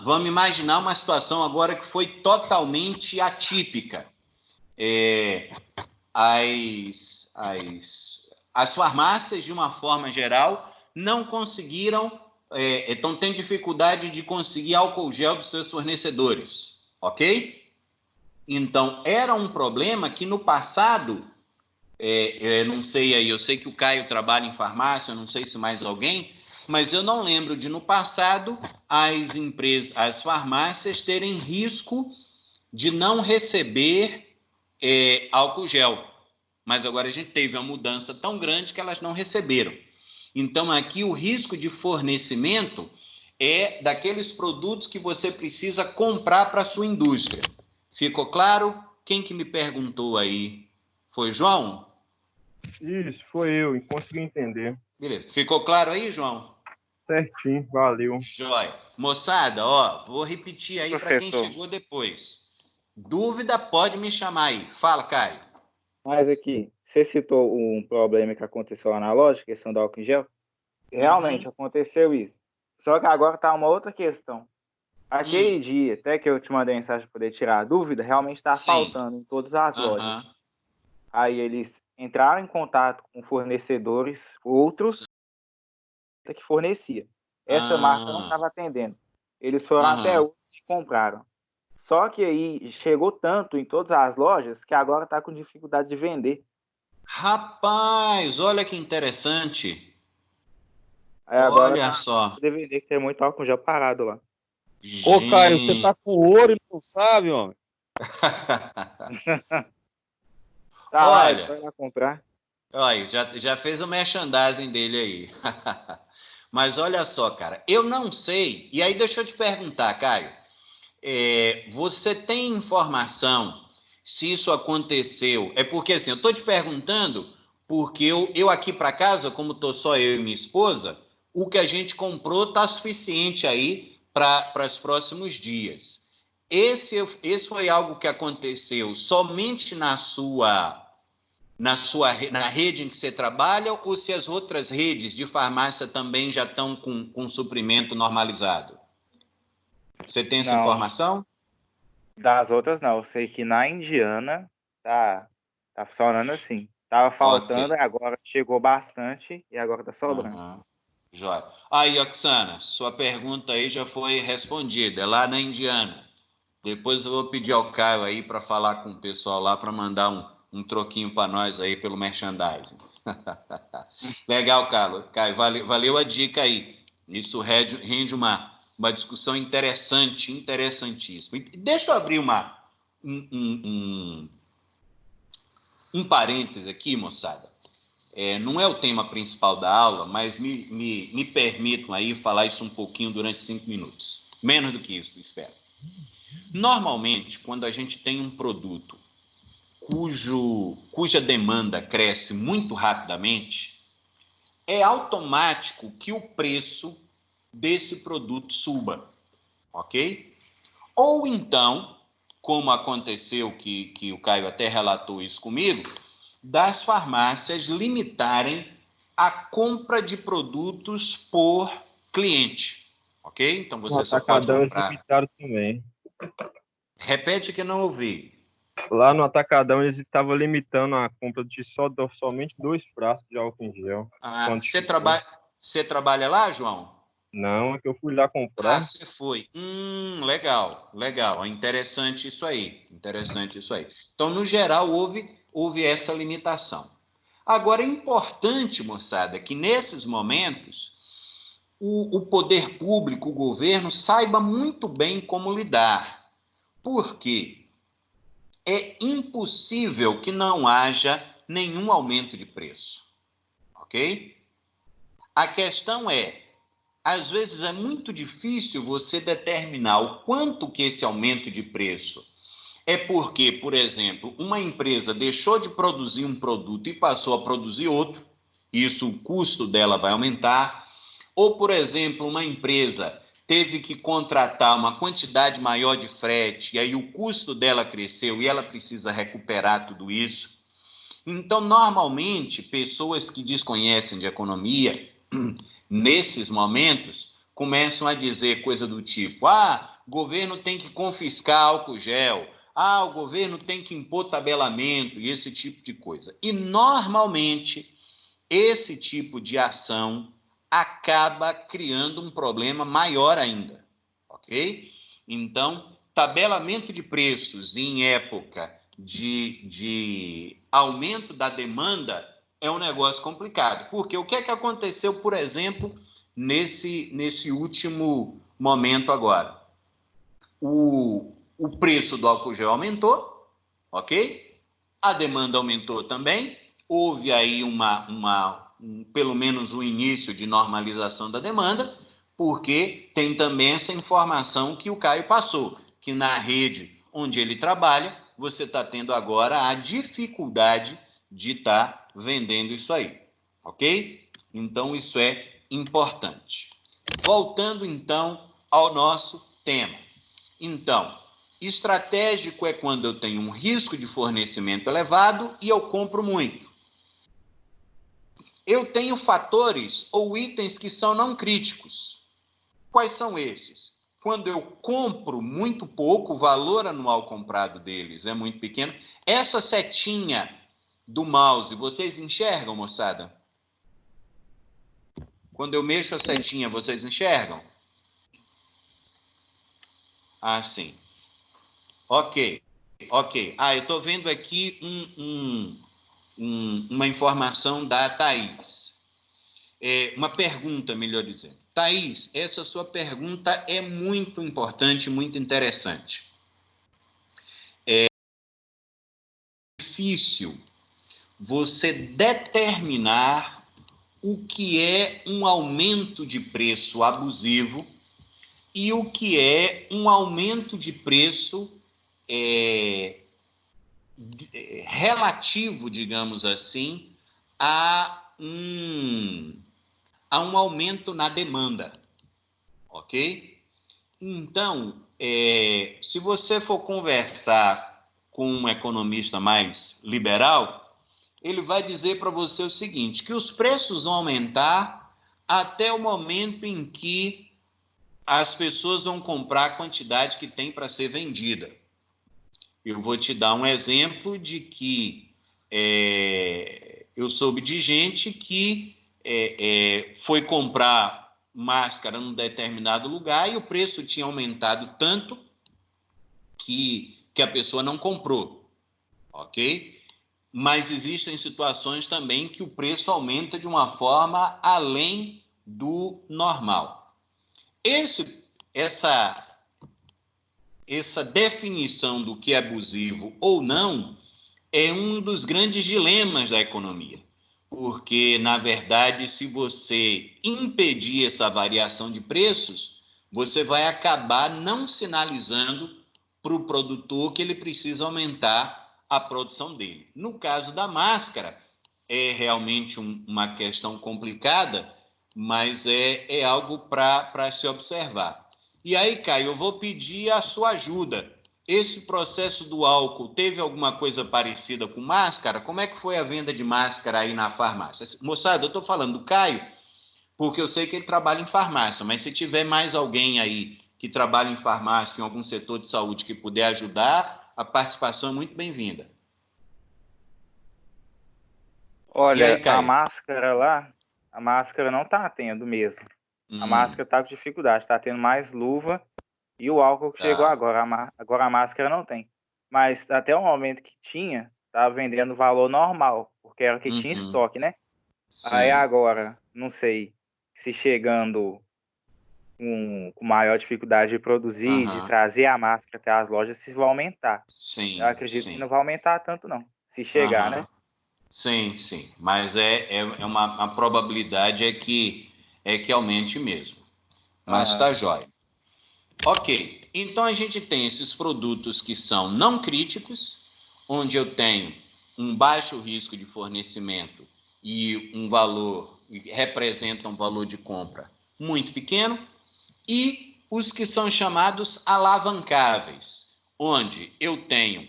vamos imaginar uma situação agora que foi totalmente atípica. As farmácias, de uma forma geral, não conseguiram, estão tendo dificuldade de conseguir álcool gel dos seus fornecedores, ok? Então, era um problema que no passado, não sei aí, eu sei que o Caio trabalha em farmácia, não sei se mais alguém, mas eu não lembro de, no passado, as farmácias terem risco de não receber álcool gel. Mas agora a gente teve uma mudança tão grande que elas não receberam. Então, aqui o risco de fornecimento é daqueles produtos que você precisa comprar para a sua indústria. Ficou claro? Quem que me perguntou aí? Foi João? Isso, foi eu, consegui entender. Beleza. Ficou claro aí, João? Certinho, valeu. Joia. Moçada, ó, vou repetir aí para quem chegou depois. Dúvida, pode me chamar aí. Fala, Caio. Mas aqui, você citou um problema que aconteceu lá na loja, questão do álcool em gel. Realmente aconteceu isso. Só que agora está uma outra questão. Aquele dia, até que eu te mandei mensagem para poder tirar a dúvida, realmente está faltando em todas as lojas. Aí eles entraram em contato com fornecedores, outros que fornecia. Essa marca não estava atendendo. Eles foram até hoje e compraram. Só que aí chegou tanto em todas as lojas que agora está com dificuldade de vender. Rapaz, olha que interessante. Aí agora olha só. Deveria ter muito álcool já parado lá. Ô, Caio, você tá com ouro e não sabe, homem? Tá lá, é só ir lá comprar. Olha, já fez o merchandising dele aí. Mas olha só, cara, eu não sei. E aí deixa eu te perguntar, Caio. Você tem informação se isso aconteceu? É porque assim, eu estou te perguntando porque eu aqui para casa, como estou só eu e minha esposa, o que a gente comprou está suficiente aí para os próximos dias. Esse foi algo que aconteceu somente na rede em que você trabalha, ou se as outras redes de farmácia também já estão com suprimento normalizado? Você tem essa informação? Das outras não. Eu sei que na Indiana tá funcionando assim. Tava faltando, agora chegou bastante e agora tá sobrando. Jóia. Aí, Oxana, sua pergunta aí já foi respondida. É lá na Indiana. Depois eu vou pedir ao Caio aí para falar com o pessoal lá para mandar um troquinho para nós aí pelo merchandising. Legal, Caio. Valeu a dica aí. Isso rende uma discussão interessante, interessantíssima. Deixa eu abrir um parêntese aqui, moçada. Não é o tema principal da aula, mas me permitam aí falar isso um pouquinho durante 5 minutos. Menos do que isso, espero. Normalmente, quando a gente tem um produto cuja demanda cresce muito rapidamente, é automático que o preço desse produto suba, ok? Ou então, como aconteceu, que o Caio até relatou isso comigo, das farmácias limitarem a compra de produtos por cliente, ok? Então você só pode comprar. Eles limitaram também. Repete que eu não ouvi. Lá no Atacadão eles estavam limitando a compra de somente 2 frascos de álcool em gel. Você trabalha lá, João? Não, é que eu fui lá comprar. Você foi. Legal. Interessante isso aí. Então, no geral, houve essa limitação. Agora, é importante, moçada, que nesses momentos o poder público, o governo, saiba muito bem como lidar. Por quê? É impossível que não haja nenhum aumento de preço. Ok? A questão às vezes é muito difícil você determinar o quanto que esse aumento de preço é porque, por exemplo, uma empresa deixou de produzir um produto e passou a produzir outro, isso o custo dela vai aumentar. Ou, por exemplo, uma empresa teve que contratar uma quantidade maior de frete, e aí o custo dela cresceu e ela precisa recuperar tudo isso. Então, normalmente, pessoas que desconhecem de economia, nesses momentos, começam a dizer coisa do tipo: o governo tem que confiscar álcool gel, o governo tem que impor tabelamento e esse tipo de coisa. E, normalmente, esse tipo de ação acaba criando um problema maior ainda, ok? Então, tabelamento de preços em época de aumento da demanda é um negócio complicado. Porque o que é que aconteceu, por exemplo, nesse último momento agora? O preço do álcool gel aumentou, ok? A demanda aumentou também. Houve aí pelo menos um início de normalização da demanda, porque tem também essa informação que o Caio passou, que na rede onde ele trabalha, você está tendo agora a dificuldade de estar vendendo isso aí, ok? Então, isso é importante. Voltando, então, ao nosso tema. Então, estratégico é quando eu tenho um risco de fornecimento elevado e eu compro muito. Eu tenho fatores ou itens que são não críticos. Quais são esses? Quando eu compro muito pouco, o valor anual comprado deles é muito pequeno. Essa setinha do mouse, vocês enxergam, moçada? Quando eu mexo a setinha, vocês enxergam? Sim. Ok. Eu estou vendo aqui uma informação da Thaís. Uma pergunta, melhor dizendo. Thaís, essa sua pergunta é muito importante, muito interessante. É difícil você determinar o que é um aumento de preço abusivo e o que é um aumento de preço relativo, digamos assim, a um aumento na demanda, ok? Então, se você for conversar com um economista mais liberal, ele vai dizer para você o seguinte, que os preços vão aumentar até o momento em que as pessoas vão comprar a quantidade que tem para ser vendida. Eu vou te dar um exemplo de que eu soube de gente que foi comprar máscara num determinado lugar e o preço tinha aumentado tanto que a pessoa não comprou, ok? Mas existem situações também que o preço aumenta de uma forma além do normal. Essa definição do que é abusivo ou não é um dos grandes dilemas da economia, porque, na verdade, se você impedir essa variação de preços, você vai acabar não sinalizando para o produtor que ele precisa aumentar a produção dele. No caso da máscara, é realmente uma questão complicada, mas é algo para se observar. E aí, Caio, eu vou pedir a sua ajuda. Esse processo do álcool teve alguma coisa parecida com máscara? Como é que foi a venda de máscara aí na farmácia? Moçada, eu estou falando do Caio, porque eu sei que ele trabalha em farmácia, mas se tiver mais alguém aí que trabalha em farmácia, em algum setor de saúde que puder ajudar, a participação é muito bem-vinda. Olha, aí, Caio? a máscara não está tendo mesmo. A máscara está com dificuldade, está tendo mais luva e o álcool que chegou agora. Agora a máscara não tem. Mas até o momento que tinha, estava vendendo valor normal, porque era o que tinha estoque, né? Sim. Aí agora, não sei se chegando com maior dificuldade de produzir, de trazer a máscara até as lojas, se vai aumentar. Sim, Eu acredito que não vai aumentar tanto, não. Se chegar, né? Sim. Mas uma probabilidade é que aumente mesmo. Mas está jóia. Ok. Então a gente tem esses produtos que são não críticos, onde eu tenho um baixo risco de fornecimento e representa um valor de compra muito pequeno, e os que são chamados alavancáveis, onde eu tenho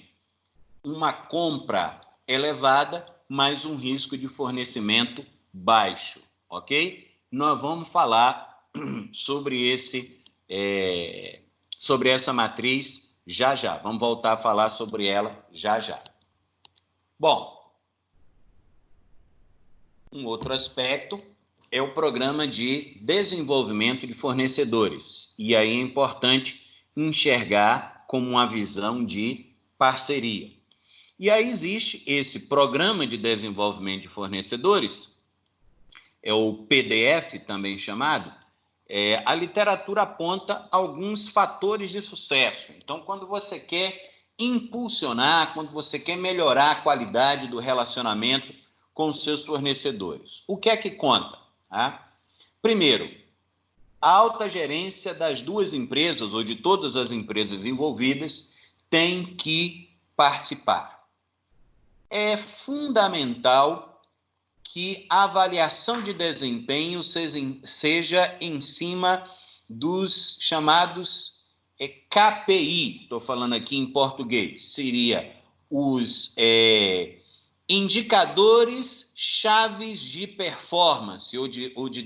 uma compra elevada, mas um risco de fornecimento baixo, ok? Nós vamos falar sobre essa matriz já já. Vamos voltar a falar sobre ela já já. Bom, um outro aspecto é o programa de desenvolvimento de fornecedores. E aí é importante enxergar como uma visão de parceria. E aí existe esse programa de desenvolvimento de fornecedores, é o PDF também chamado. A literatura aponta alguns fatores de sucesso. Então, quando você quer impulsionar, quando você quer melhorar a qualidade do relacionamento com os seus fornecedores, o que é que conta? Primeiro, a alta gerência das duas empresas ou de todas as empresas envolvidas tem que participar. É fundamental que a avaliação de desempenho seja em cima dos chamados KPI, estou falando aqui em português, seria os indicadores chaves de performance ou de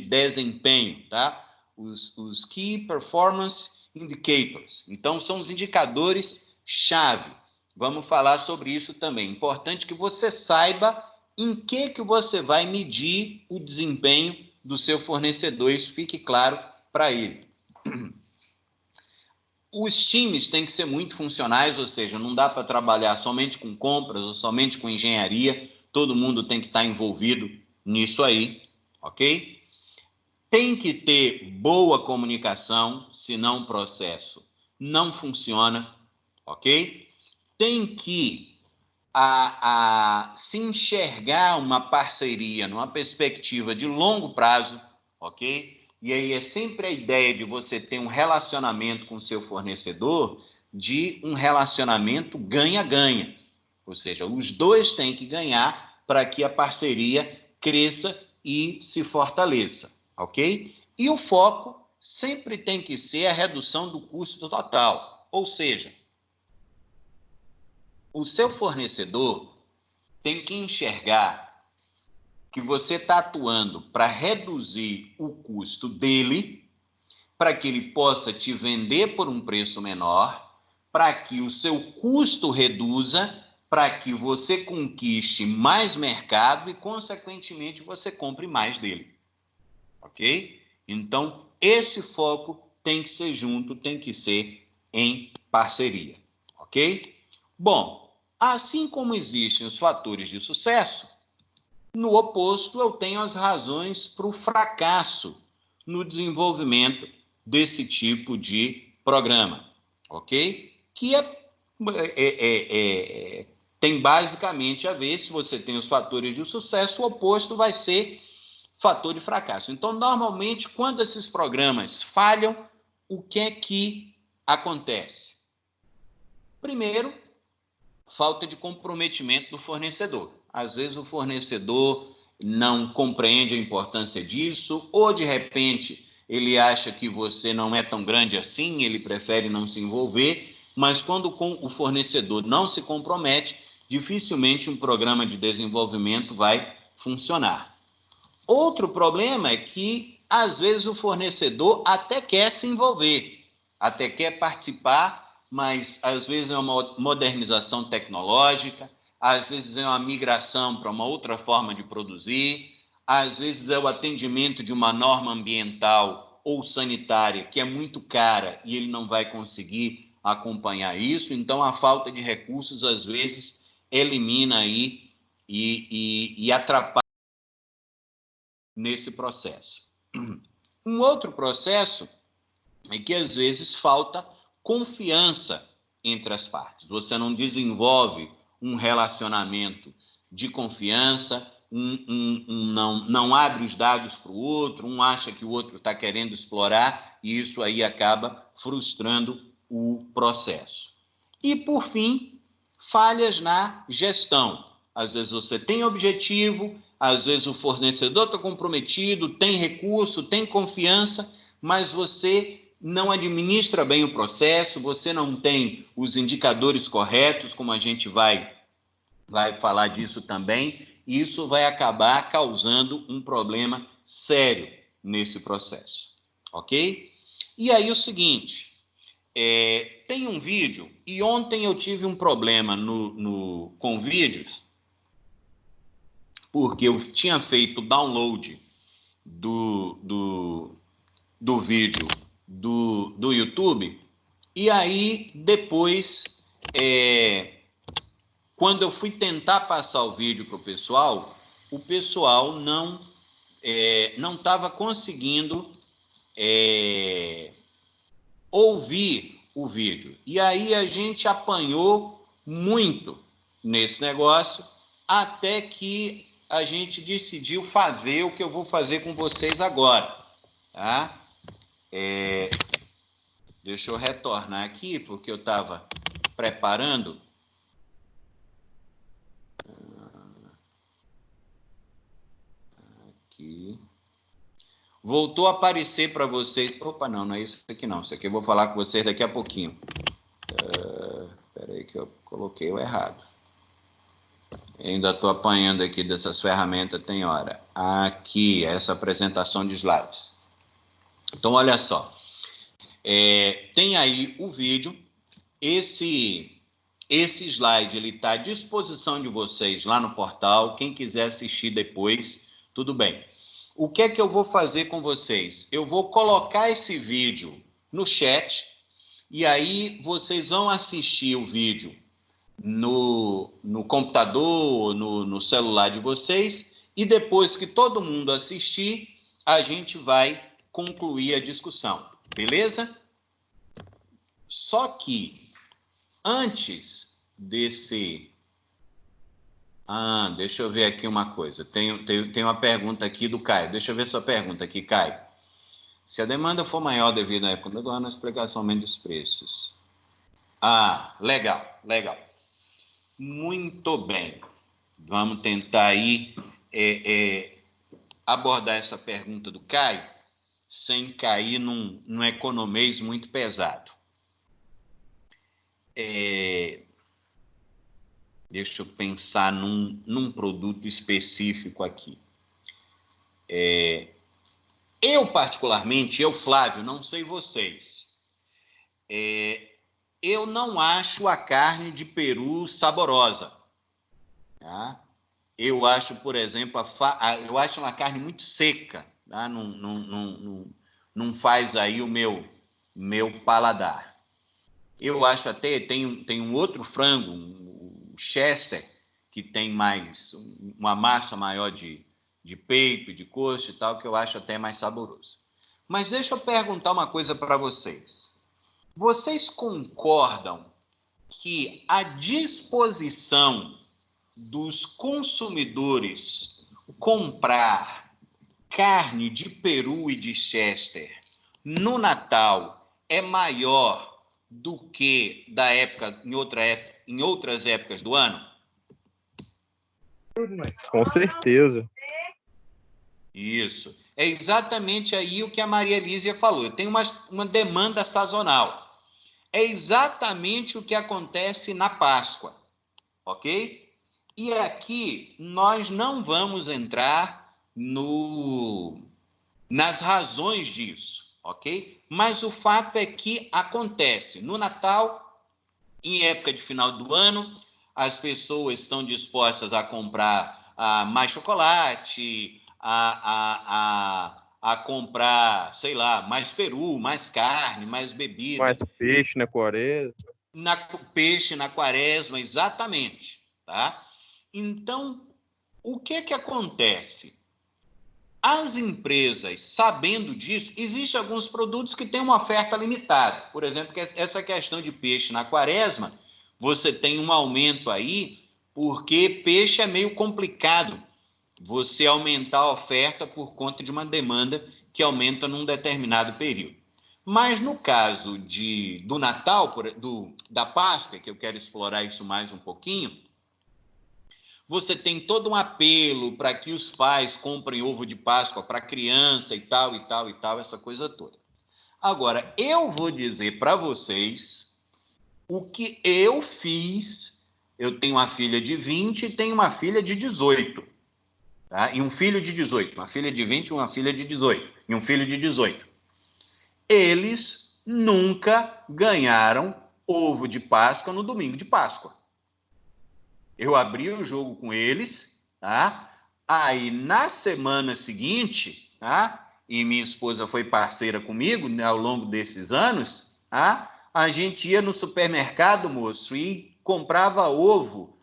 desempenho, tá? Os Key Performance Indicators. Então, são os indicadores chave. Vamos falar sobre isso também. Importante que você saiba em que você vai medir o desempenho do seu fornecedor. Isso fique claro para ele. Os times têm que ser muito funcionais, ou seja, não dá para trabalhar somente com compras ou somente com engenharia. Todo mundo tem que estar envolvido nisso aí, ok? Tem que ter boa comunicação, senão o processo não funciona, ok? Tem que se enxergar uma parceria numa perspectiva de longo prazo, ok? E aí é sempre a ideia de você ter um relacionamento com o seu fornecedor, de um relacionamento ganha-ganha. Ou seja, os dois têm que ganhar para que a parceria cresça e se fortaleça, ok? E o foco sempre tem que ser a redução do custo total. Ou seja, o seu fornecedor tem que enxergar que você está atuando para reduzir o custo dele, para que ele possa te vender por um preço menor, para que o seu custo reduza, para que você conquiste mais mercado e, consequentemente, você compre mais dele. Ok? Então, esse foco tem que ser junto, tem que ser em parceria. Ok? Bom, assim como existem os fatores de sucesso, no oposto eu tenho as razões para o fracasso no desenvolvimento desse tipo de programa, ok? Que tem basicamente a ver, se você tem os fatores de sucesso, o oposto vai ser fator de fracasso. Então, normalmente, quando esses programas falham, o que é que acontece? Primeiro, falta de comprometimento do fornecedor. Às vezes o fornecedor não compreende a importância disso, ou de repente ele acha que você não é tão grande assim, ele prefere não se envolver, mas quando o fornecedor não se compromete, dificilmente um programa de desenvolvimento vai funcionar. Outro problema é que, às vezes, o fornecedor até quer se envolver, até quer participar, mas às vezes é uma modernização tecnológica, às vezes é uma migração para uma outra forma de produzir, às vezes é o atendimento de uma norma ambiental ou sanitária que é muito cara e ele não vai conseguir acompanhar isso. Então, a falta de recursos, às vezes, elimina aí e atrapalha nesse processo. Um outro processo é que, às vezes, falta confiança entre as partes. Você não desenvolve um relacionamento de confiança, não abre os dados para o outro, um acha que o outro está querendo explorar, e isso aí acaba frustrando o processo. E, por fim, falhas na gestão. Às vezes você tem objetivo, às vezes o fornecedor está comprometido, tem recurso, tem confiança, mas você não administra bem o processo, você não tem os indicadores corretos, como a gente vai falar disso também, e isso vai acabar causando um problema sério nesse processo, ok? E aí o seguinte, tem um vídeo, e ontem eu tive um problema com vídeos, porque eu tinha feito download do vídeo do YouTube, e aí depois, quando eu fui tentar passar o vídeo para o pessoal não estava conseguindo ouvir o vídeo. E aí a gente apanhou muito nesse negócio, até que a gente decidiu fazer o que eu vou fazer com vocês agora, tá? Deixa eu retornar aqui, porque eu estava preparando. Aqui. Voltou a aparecer para vocês. Opa, não é isso aqui não. Isso aqui eu vou falar com vocês daqui a pouquinho. Espera aí que eu coloquei o errado. Ainda estou apanhando aqui dessas ferramentas, tem hora. Aqui, essa apresentação de slides. Então, olha só. Tem aí o vídeo. Esse slide está à disposição de vocês lá no portal. Quem quiser assistir depois, tudo bem. O que é que eu vou fazer com vocês? Eu vou colocar esse vídeo no chat e aí vocês vão assistir o vídeo no computador, no celular de vocês, e depois que todo mundo assistir, a gente vai concluir a discussão, beleza? Só que, antes desse... deixa eu ver aqui uma coisa. Tem uma pergunta aqui do Caio. Deixa eu ver sua pergunta aqui, Caio. Se a demanda for maior devido à época do ano, a explicação aumenta dos preços. Legal. Muito bem. Vamos tentar aí abordar essa pergunta do Caio sem cair num economês muito pesado. Deixa eu pensar num produto específico aqui. Eu, particularmente, Flávio, não sei vocês, eu não acho a carne de peru saborosa. Tá? Eu acho, por exemplo, eu acho uma carne muito seca. Tá? Não faz aí o meu paladar. Eu acho até, tem um outro frango, um Chester, que tem uma massa maior de peito, de coxa e tal, que eu acho até mais saboroso. Mas deixa eu perguntar uma coisa para vocês. Vocês concordam que a disposição dos consumidores comprar carne de peru e de Chester no Natal é maior do que em outras épocas do ano? Com certeza. Isso. É exatamente aí o que a Maria Lísia falou. Tem uma demanda sazonal. É exatamente o que acontece na Páscoa, ok? E aqui nós não vamos entrar nas razões disso, ok? Mas o fato é que acontece. No Natal, em época de final do ano, as pessoas estão dispostas a comprar mais chocolate, a comprar, sei lá, mais peru, mais carne, mais bebida. Mais peixe na quaresma. Peixe na quaresma, exatamente. Tá? Então, o que acontece? As empresas, sabendo disso, existem alguns produtos que têm uma oferta limitada. Por exemplo, essa questão de peixe na quaresma, você tem um aumento aí, porque peixe é meio complicado você aumentar a oferta por conta de uma demanda que aumenta num determinado período. Mas no caso do Natal, da Páscoa, que eu quero explorar isso mais um pouquinho, você tem todo um apelo para que os pais comprem ovo de Páscoa para a criança e tal, essa coisa toda. Agora, eu vou dizer para vocês o que eu fiz. Eu tenho uma filha de 20 e tenho uma filha de 18. Tá? E um filho de 18. Uma filha de 20 e uma filha de 18. E um filho de 18. Eles nunca ganharam ovo de Páscoa no domingo de Páscoa. Eu abri o jogo com eles, tá? Aí, na semana seguinte, tá? E minha esposa foi parceira comigo, né, ao longo desses anos, tá? A gente ia no supermercado, moço, e comprava ovo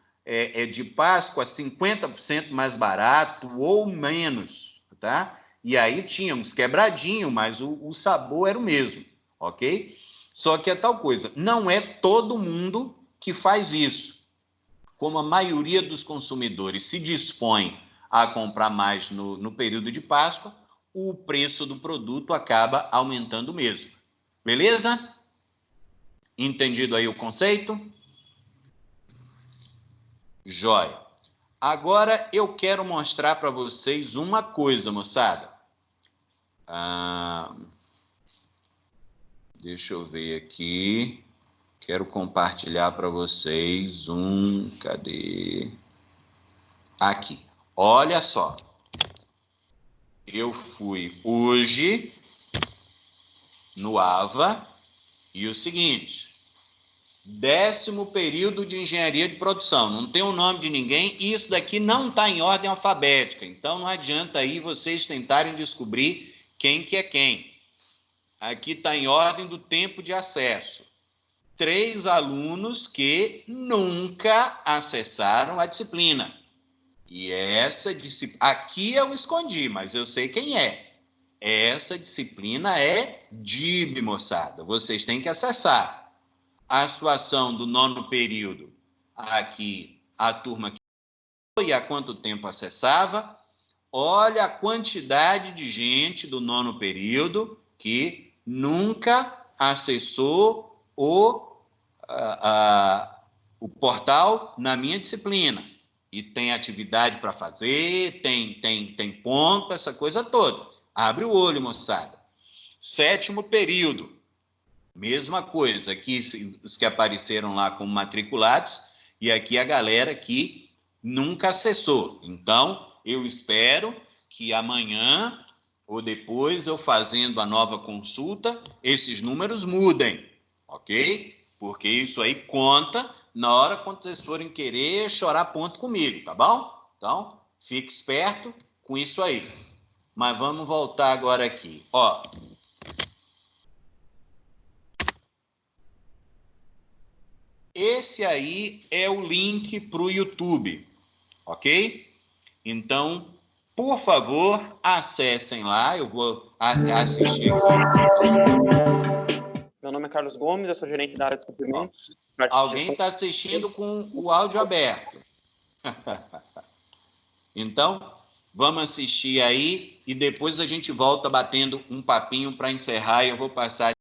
de Páscoa 50% mais barato ou menos, tá? E aí tínhamos quebradinho, mas o sabor era o mesmo, ok? Só que é tal coisa, não é todo mundo que faz isso. Como a maioria dos consumidores se dispõe a comprar mais no período de Páscoa, o preço do produto acaba aumentando mesmo. Beleza? Entendido aí o conceito? Jóia. Agora eu quero mostrar para vocês uma coisa, moçada. Deixa eu ver aqui. Quero compartilhar para vocês Cadê? Aqui. Olha só. Eu fui hoje no AVA e o seguinte, 10º período de engenharia de produção, não tem o nome de ninguém, e isso daqui não está em ordem alfabética, então não adianta aí vocês tentarem descobrir quem que é quem. Aqui está em ordem do tempo de acesso. 3 alunos que nunca acessaram a disciplina. E essa disciplina, aqui eu escondi, mas eu sei quem é. Essa disciplina é DIB, moçada. Vocês têm que acessar. A situação do 9º período, aqui, a turma que foi e há quanto tempo acessava. Olha a quantidade de gente do 9º período que nunca acessou o portal na minha disciplina. E tem atividade para fazer, tem ponto, essa coisa toda. Abre o olho, moçada. 7º período, mesma coisa. Aqui os que apareceram lá como matriculados, e aqui a galera que nunca acessou. Então, eu espero que amanhã ou depois, eu fazendo a nova consulta, esses números mudem, ok? Porque isso aí conta na hora quando vocês forem querer chorar ponto comigo, tá bom? Então, fique esperto com isso aí. Mas vamos voltar agora aqui. Ó, esse aí é o link para o YouTube, ok? Então, por favor, acessem lá. Eu vou assistir aqui. Meu nome é Carlos Gomes, eu sou gerente da área de suprimentos. Alguém está assistindo com o áudio aberto. Então, vamos assistir aí e depois a gente volta batendo um papinho para encerrar e eu vou passar.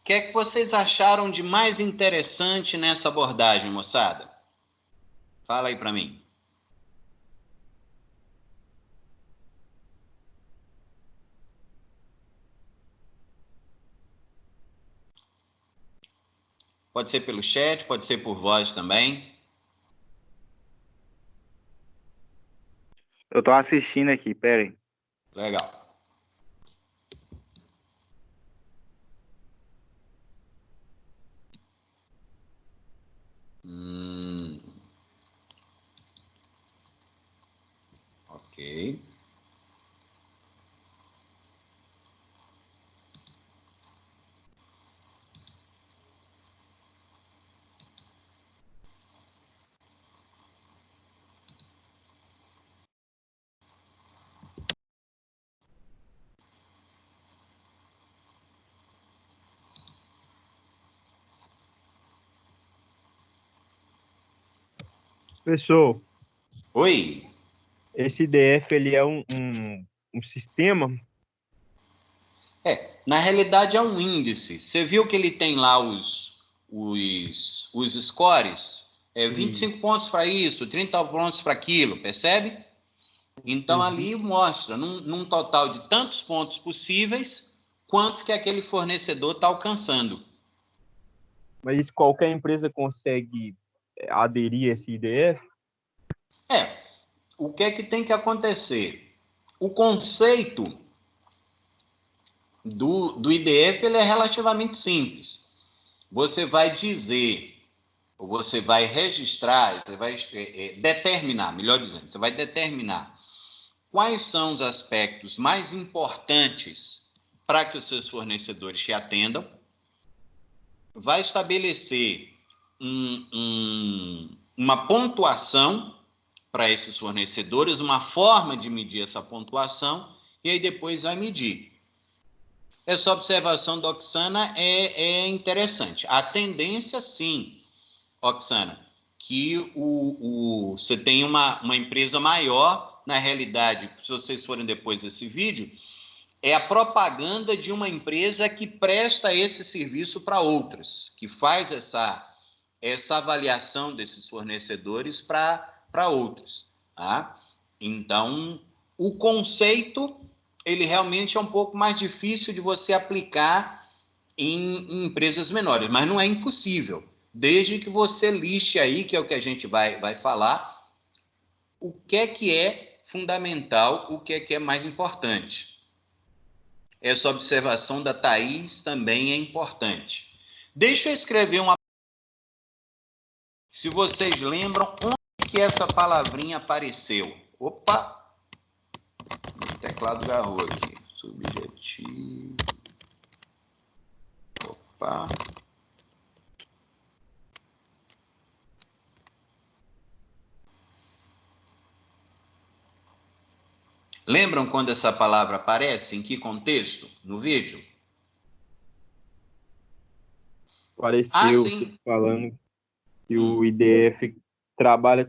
que é que vocês acharam de mais interessante nessa abordagem, moçada? Fala aí para mim. Pode ser pelo chat, pode ser por voz também. Eu tô assistindo aqui, peraí. Legal. Ok. Professor, Oi. esse IDF ele é um sistema? Na realidade é um índice. Você viu que ele tem lá os scores? 25 pontos para isso, 30 pontos para aquilo, percebe? Então ali mostra, num total de tantos pontos possíveis, quanto que aquele fornecedor está alcançando. Mas qualquer empresa consegue aderir a esse IDF? O que é que tem que acontecer? O conceito do IDF ele é relativamente simples. Você vai dizer, ou você vai registrar, você vai determinar, melhor dizendo, você vai determinar quais são os aspectos mais importantes para que os seus fornecedores te atendam, vai estabelecer uma pontuação para esses fornecedores, uma forma de medir essa pontuação, e aí depois vai medir. Essa observação da Oxana é interessante. A tendência, sim, Oxana, que você tem uma empresa maior, na realidade, se vocês forem depois desse vídeo, é a propaganda de uma empresa que presta esse serviço para outras, que faz essa avaliação desses fornecedores para outros. Tá? Então, o conceito, ele realmente é um pouco mais difícil de você aplicar em empresas menores, mas não é impossível, desde que você lixe aí, que é o que a gente vai falar, o que é fundamental, o que é mais importante. Essa observação da Thaís também é importante. Deixa eu escrever uma... Se vocês lembram, onde que essa palavrinha apareceu? Opa! O teclado garrou aqui. Subjetivo. Opa! Lembram quando essa palavra aparece? Em que contexto? No vídeo? Apareceu Sim. falando que o IDF trabalha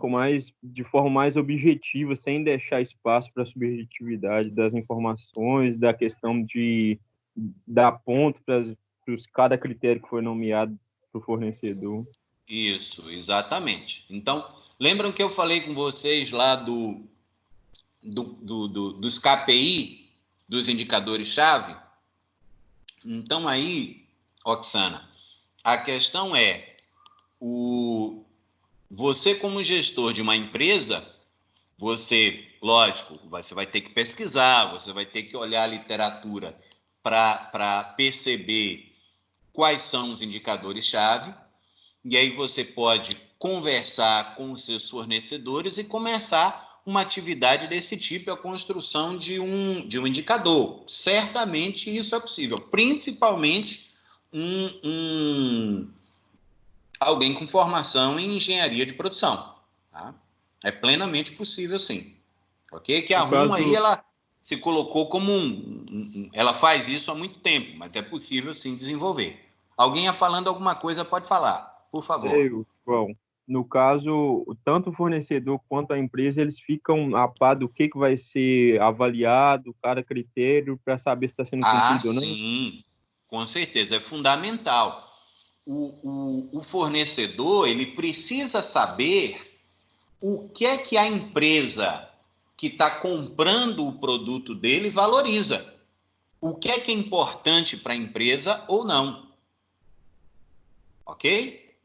de forma mais objetiva, sem deixar espaço para a subjetividade das informações, da questão de dar ponto para cada critério que foi nomeado para o fornecedor. Isso, exatamente. Então, lembram que eu falei com vocês lá dos KPI, dos indicadores-chave? Então, aí, Oxana, a questão é, você como gestor de uma empresa, lógico, você vai ter que pesquisar, você vai ter que olhar a literatura para perceber quais são os indicadores-chave, e aí você pode conversar com os seus fornecedores e começar uma atividade desse tipo, a construção de um indicador. Certamente isso é possível, principalmente alguém com formação em engenharia de produção. Tá? É plenamente possível, sim. Ok? Que a RUM aí, ela se colocou como ela faz isso há muito tempo, mas é possível, sim, desenvolver. Alguém falando alguma coisa pode falar, por favor. João, no caso, tanto o fornecedor quanto a empresa, eles ficam a par do que vai ser avaliado, cada critério, para saber se está sendo cumprido ou não? Sim. Com certeza, é fundamental. O fornecedor, ele precisa saber o que é que a empresa que está comprando o produto dele valoriza. O que é importante para a empresa ou não. Ok?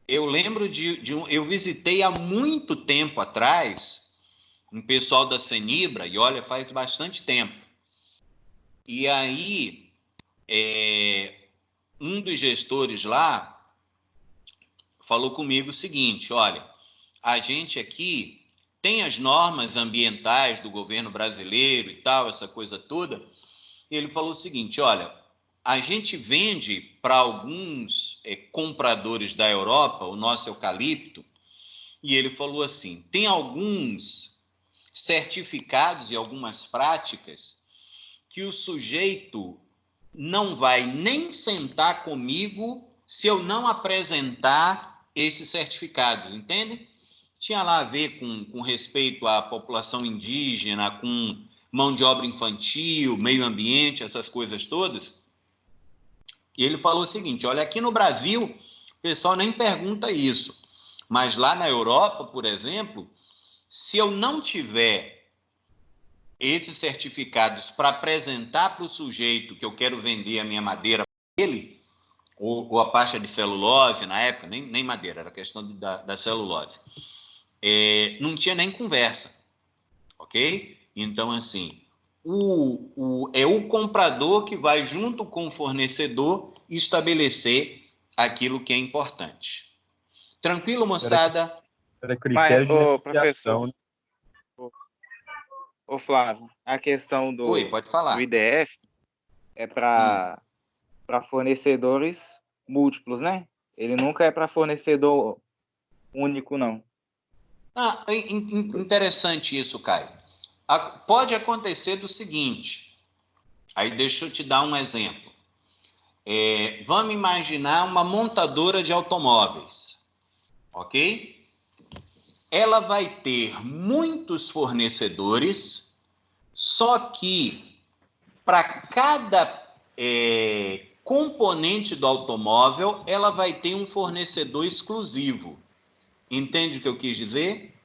Eu lembro eu visitei há muito tempo atrás um pessoal da Senibra, e olha, faz bastante tempo. E aí, um dos gestores lá falou comigo o seguinte: olha, a gente aqui tem as normas ambientais do governo brasileiro e tal, essa coisa toda. E ele falou o seguinte: olha, a gente vende para alguns compradores da Europa o nosso eucalipto, e ele falou assim: tem alguns certificados e algumas práticas que o sujeito não vai nem sentar comigo se eu não apresentar esses certificados, entende? Tinha lá a ver com respeito à população indígena, com mão de obra infantil, meio ambiente, essas coisas todas. E ele falou o seguinte: olha, aqui no Brasil, o pessoal nem pergunta isso, mas lá na Europa, por exemplo, se eu não tiver esses certificados para apresentar para o sujeito que eu quero vender a minha madeira para ele, ou a pasta de celulose, na época, nem madeira, era questão da celulose, não tinha nem conversa, ok? Então, assim, é o comprador que vai, junto com o fornecedor, estabelecer aquilo que é importante. Tranquilo, moçada? Era critério de negociação. Professor, ô Flávio, a questão Oi, do pode falar. IDF é para fornecedores múltiplos, né? Ele nunca é para fornecedor único, não. Interessante isso, Caio. Pode acontecer do seguinte, aí deixa eu te dar um exemplo. Vamos imaginar uma montadora de automóveis, ok? Ela vai ter muitos fornecedores, só que para cada componente do automóvel, ela vai ter um fornecedor exclusivo. Entende o que eu quis dizer?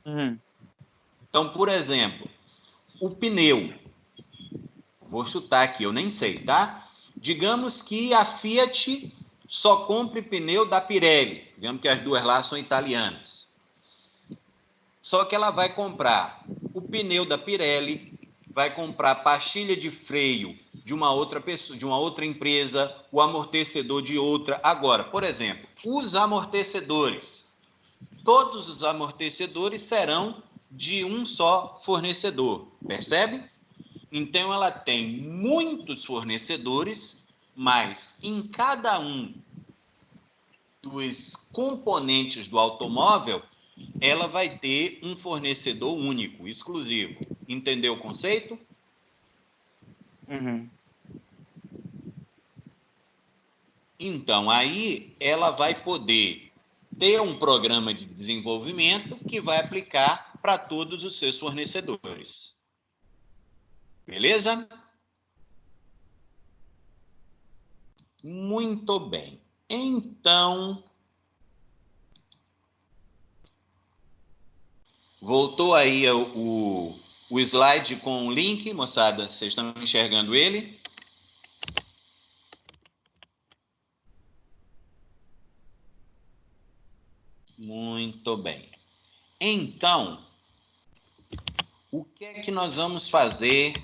Uhum. Então, por exemplo, o pneu. Vou chutar aqui, eu nem sei, tá? Digamos que a Fiat só compre pneu da Pirelli. Digamos que as duas lá são italianas. Só que ela vai comprar o pneu da Pirelli, vai comprar pastilha de freio de uma outra pessoa, de uma outra empresa, o amortecedor de outra. Agora, por exemplo, os amortecedores. Todos os amortecedores serão de um só fornecedor, percebe? Então, ela tem muitos fornecedores, mas em cada um dos componentes do automóvel, ela vai ter um fornecedor único, exclusivo. Entendeu o conceito? Uhum. Então, aí ela vai poder ter um programa de desenvolvimento que vai aplicar para todos os seus fornecedores. Beleza? Muito bem. Então, voltou aí o slide com o link, moçada. Vocês estão enxergando ele? Muito bem. Então, o que é que nós vamos fazer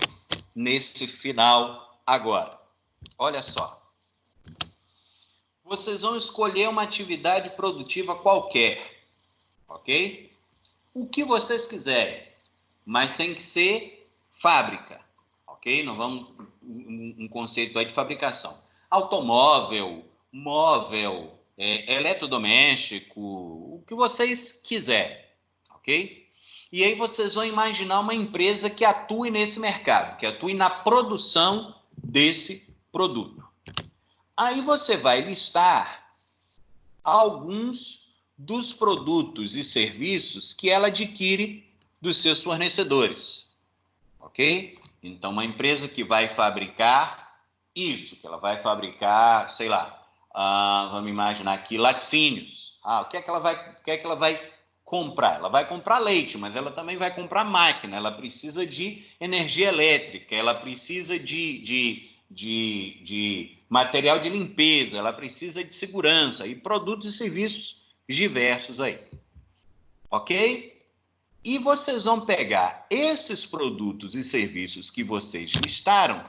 nesse final agora? Olha só. Vocês vão escolher uma atividade produtiva qualquer, ok? O que vocês quiserem, mas tem que ser fábrica, ok? Não vamos um conceito aí de fabricação. Automóvel, móvel, eletrodoméstico, o que vocês quiserem, ok? E aí vocês vão imaginar uma empresa que atue nesse mercado, que atue na produção desse produto. Aí você vai listar alguns dos produtos e serviços que ela adquire dos seus fornecedores, ok? Então, uma empresa que vai fabricar isso, que ela vai fabricar, sei lá, vamos imaginar aqui, laticínios. O que é que ela vai comprar? Ela vai comprar leite, mas ela também vai comprar máquina, ela precisa de energia elétrica, ela precisa de material de limpeza, ela precisa de segurança e produtos e serviços diversos aí. Ok? E vocês vão pegar esses produtos e serviços que vocês listaram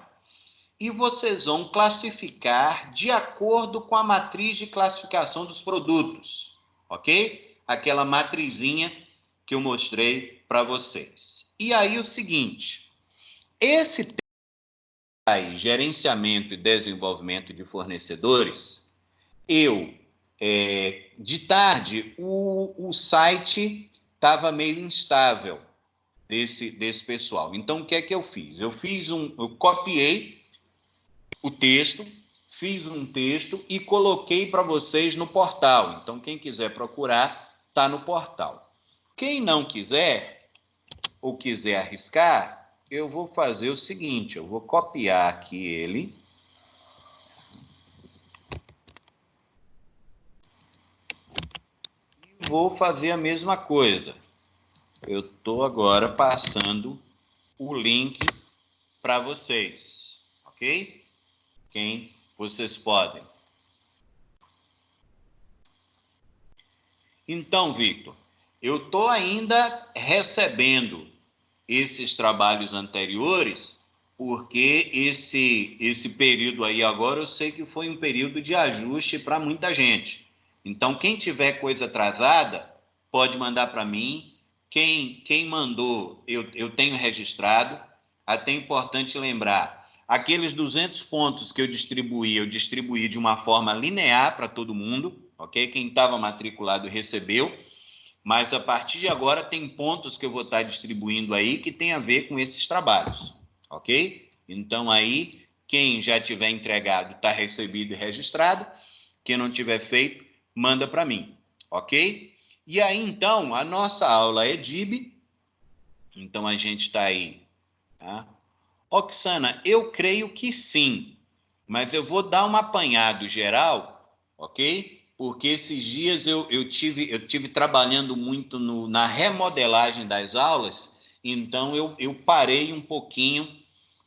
e vocês vão classificar de acordo com a matriz de classificação dos produtos, ok? Aquela matrizinha que eu mostrei para vocês. E aí o seguinte, esse tema aí, gerenciamento e desenvolvimento de fornecedores, de tarde, o site estava meio instável desse pessoal. Então, o que é que eu fiz? Eu copiei o texto, fiz um texto e coloquei para vocês no portal. Então, quem quiser procurar, está no portal. Quem não quiser, ou quiser arriscar, eu vou fazer o seguinte, eu vou copiar aqui ele. E vou fazer a mesma coisa. Eu estou agora passando o link para vocês, ok? Quem vocês podem. Então, Victor, eu estou ainda recebendo esses trabalhos anteriores, porque esse período aí agora eu sei que foi um período de ajuste para muita gente. Então, quem tiver coisa atrasada, pode mandar para mim. Quem mandou, eu tenho registrado. Até é importante lembrar, aqueles 200 pontos que eu distribuí de uma forma linear para todo mundo, ok? Quem estava matriculado recebeu, mas a partir de agora tem pontos que eu vou estar distribuindo aí que tem a ver com esses trabalhos, ok? Então aí, quem já tiver entregado está recebido e registrado, quem não tiver feito, manda para mim, ok? E aí, então, a nossa aula é DIB, então a gente está aí, tá? Oxana, eu creio que sim, mas eu vou dar um apanhado geral, ok? Porque esses dias eu tive trabalhando muito na remodelagem das aulas, então eu parei um pouquinho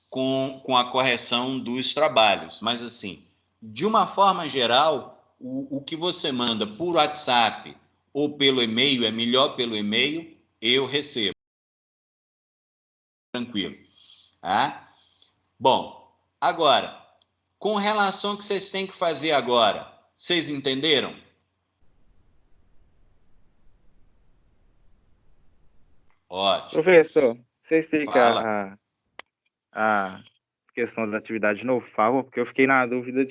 com a correção dos trabalhos. Mas, assim, de uma forma geral, o que você manda por WhatsApp ou pelo e-mail, é melhor pelo e-mail, eu recebo. Tranquilo. Tá? Bom, agora, com relação ao que vocês têm que fazer agora, vocês entenderam? Ótimo. Professor, você explica Fala. a questão da atividade de novo, por favor? Porque eu fiquei na dúvida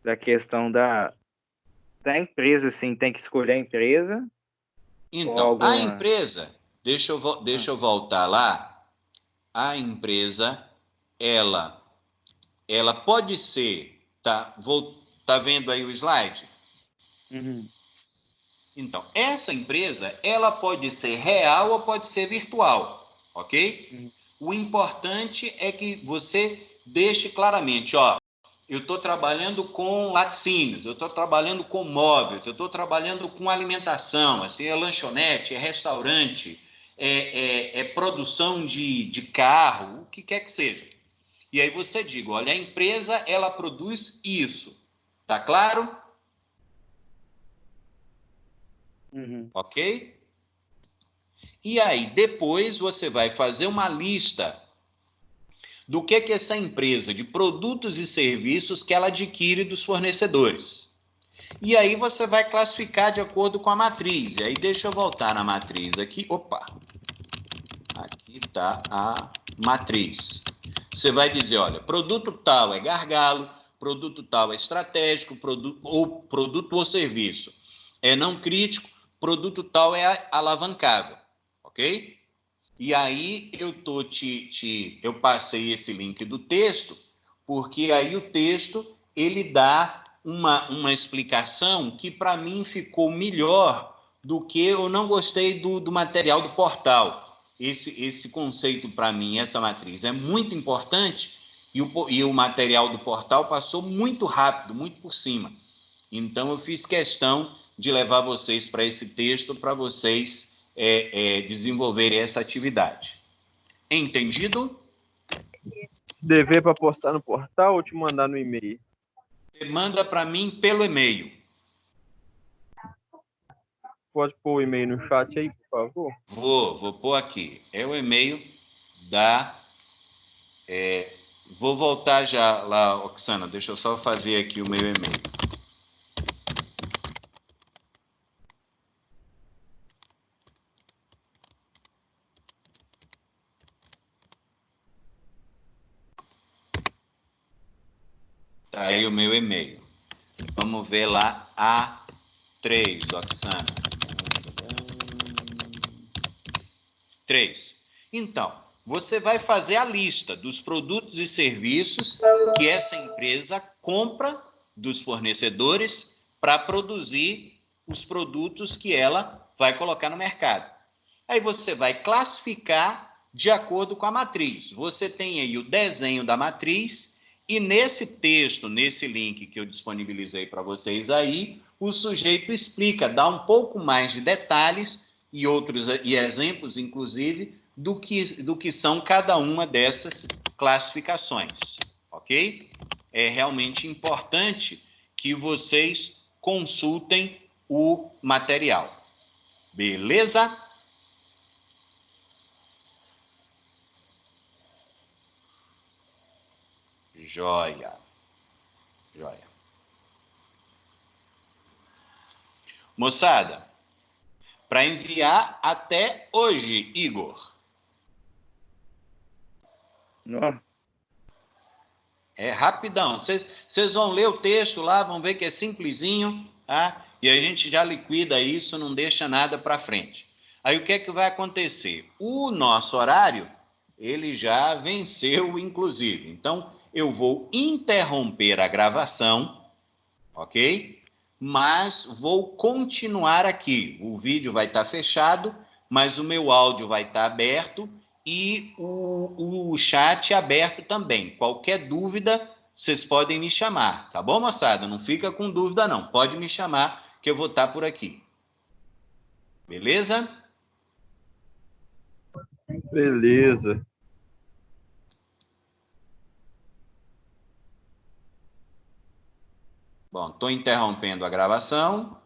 da questão da empresa, assim, tem que escolher a empresa ou Então, alguma... a empresa, deixa eu voltar lá, a empresa, ela pode ser, tá vendo aí o slide? Uhum. Então, essa empresa, ela pode ser real ou pode ser virtual, ok? Uhum. O importante é que você deixe claramente, ó, eu estou trabalhando com laticínios, eu estou trabalhando com móveis, eu estou trabalhando com alimentação, assim, é lanchonete, é restaurante, é produção de carro, o que quer que seja. E aí você diga, olha, a empresa, ela produz isso, tá claro? Uhum. Ok? E aí, depois você vai fazer uma lista do que essa empresa, de produtos e serviços que ela adquire dos fornecedores. E aí você vai classificar de acordo com a matriz. E aí deixa eu voltar na matriz aqui. Opa! Aqui está a matriz. Você vai dizer, olha, produto tal é gargalo, produto tal é estratégico, produto ou serviço é não crítico, produto tal é alavancável, ok? E aí eu passei esse link do texto, porque aí o texto ele dá uma explicação que para mim ficou melhor do que eu não gostei do material do portal. esse conceito para mim, essa matriz é muito importante e o material do portal passou muito rápido, muito por cima. Então, eu fiz questão de levar vocês para esse texto para vocês desenvolverem essa atividade. Entendido? Dever para postar no portal ou te mandar no e-mail? Você manda para mim pelo e-mail. Pode pôr o e-mail no chat aí, por favor? Vou pôr aqui. É o e-mail da... vou voltar já lá, Oxana. Deixa eu só fazer aqui o meu e-mail. Tá aí o meu e-mail. Vamos ver lá A3, Oxana. 3. Então, você vai fazer a lista dos produtos e serviços que essa empresa compra dos fornecedores para produzir os produtos que ela vai colocar no mercado. Aí você vai classificar de acordo com a matriz. Você tem aí o desenho da matriz e nesse texto, nesse link que eu disponibilizei para vocês aí, o sujeito explica, dá um pouco mais de detalhes e exemplos, inclusive, do que são cada uma dessas classificações, ok? É realmente importante que vocês consultem o material. Beleza? Joia. Joia. Moçada, para enviar até hoje, Igor. Não. É rapidão. Vocês vão ler o texto lá, vão ver que é simplesinho, tá? E a gente já liquida isso, não deixa nada para frente. Aí o que é que vai acontecer? O nosso horário, ele já venceu, inclusive. Então, eu vou interromper a gravação, ok? Mas vou continuar aqui. O vídeo vai estar fechado, mas o meu áudio vai estar aberto e o chat aberto também. Qualquer dúvida, vocês podem me chamar, tá bom, moçada? Não fica com dúvida, não. Pode me chamar, que eu vou estar por aqui. Beleza? Beleza. Bom, estou interrompendo a gravação.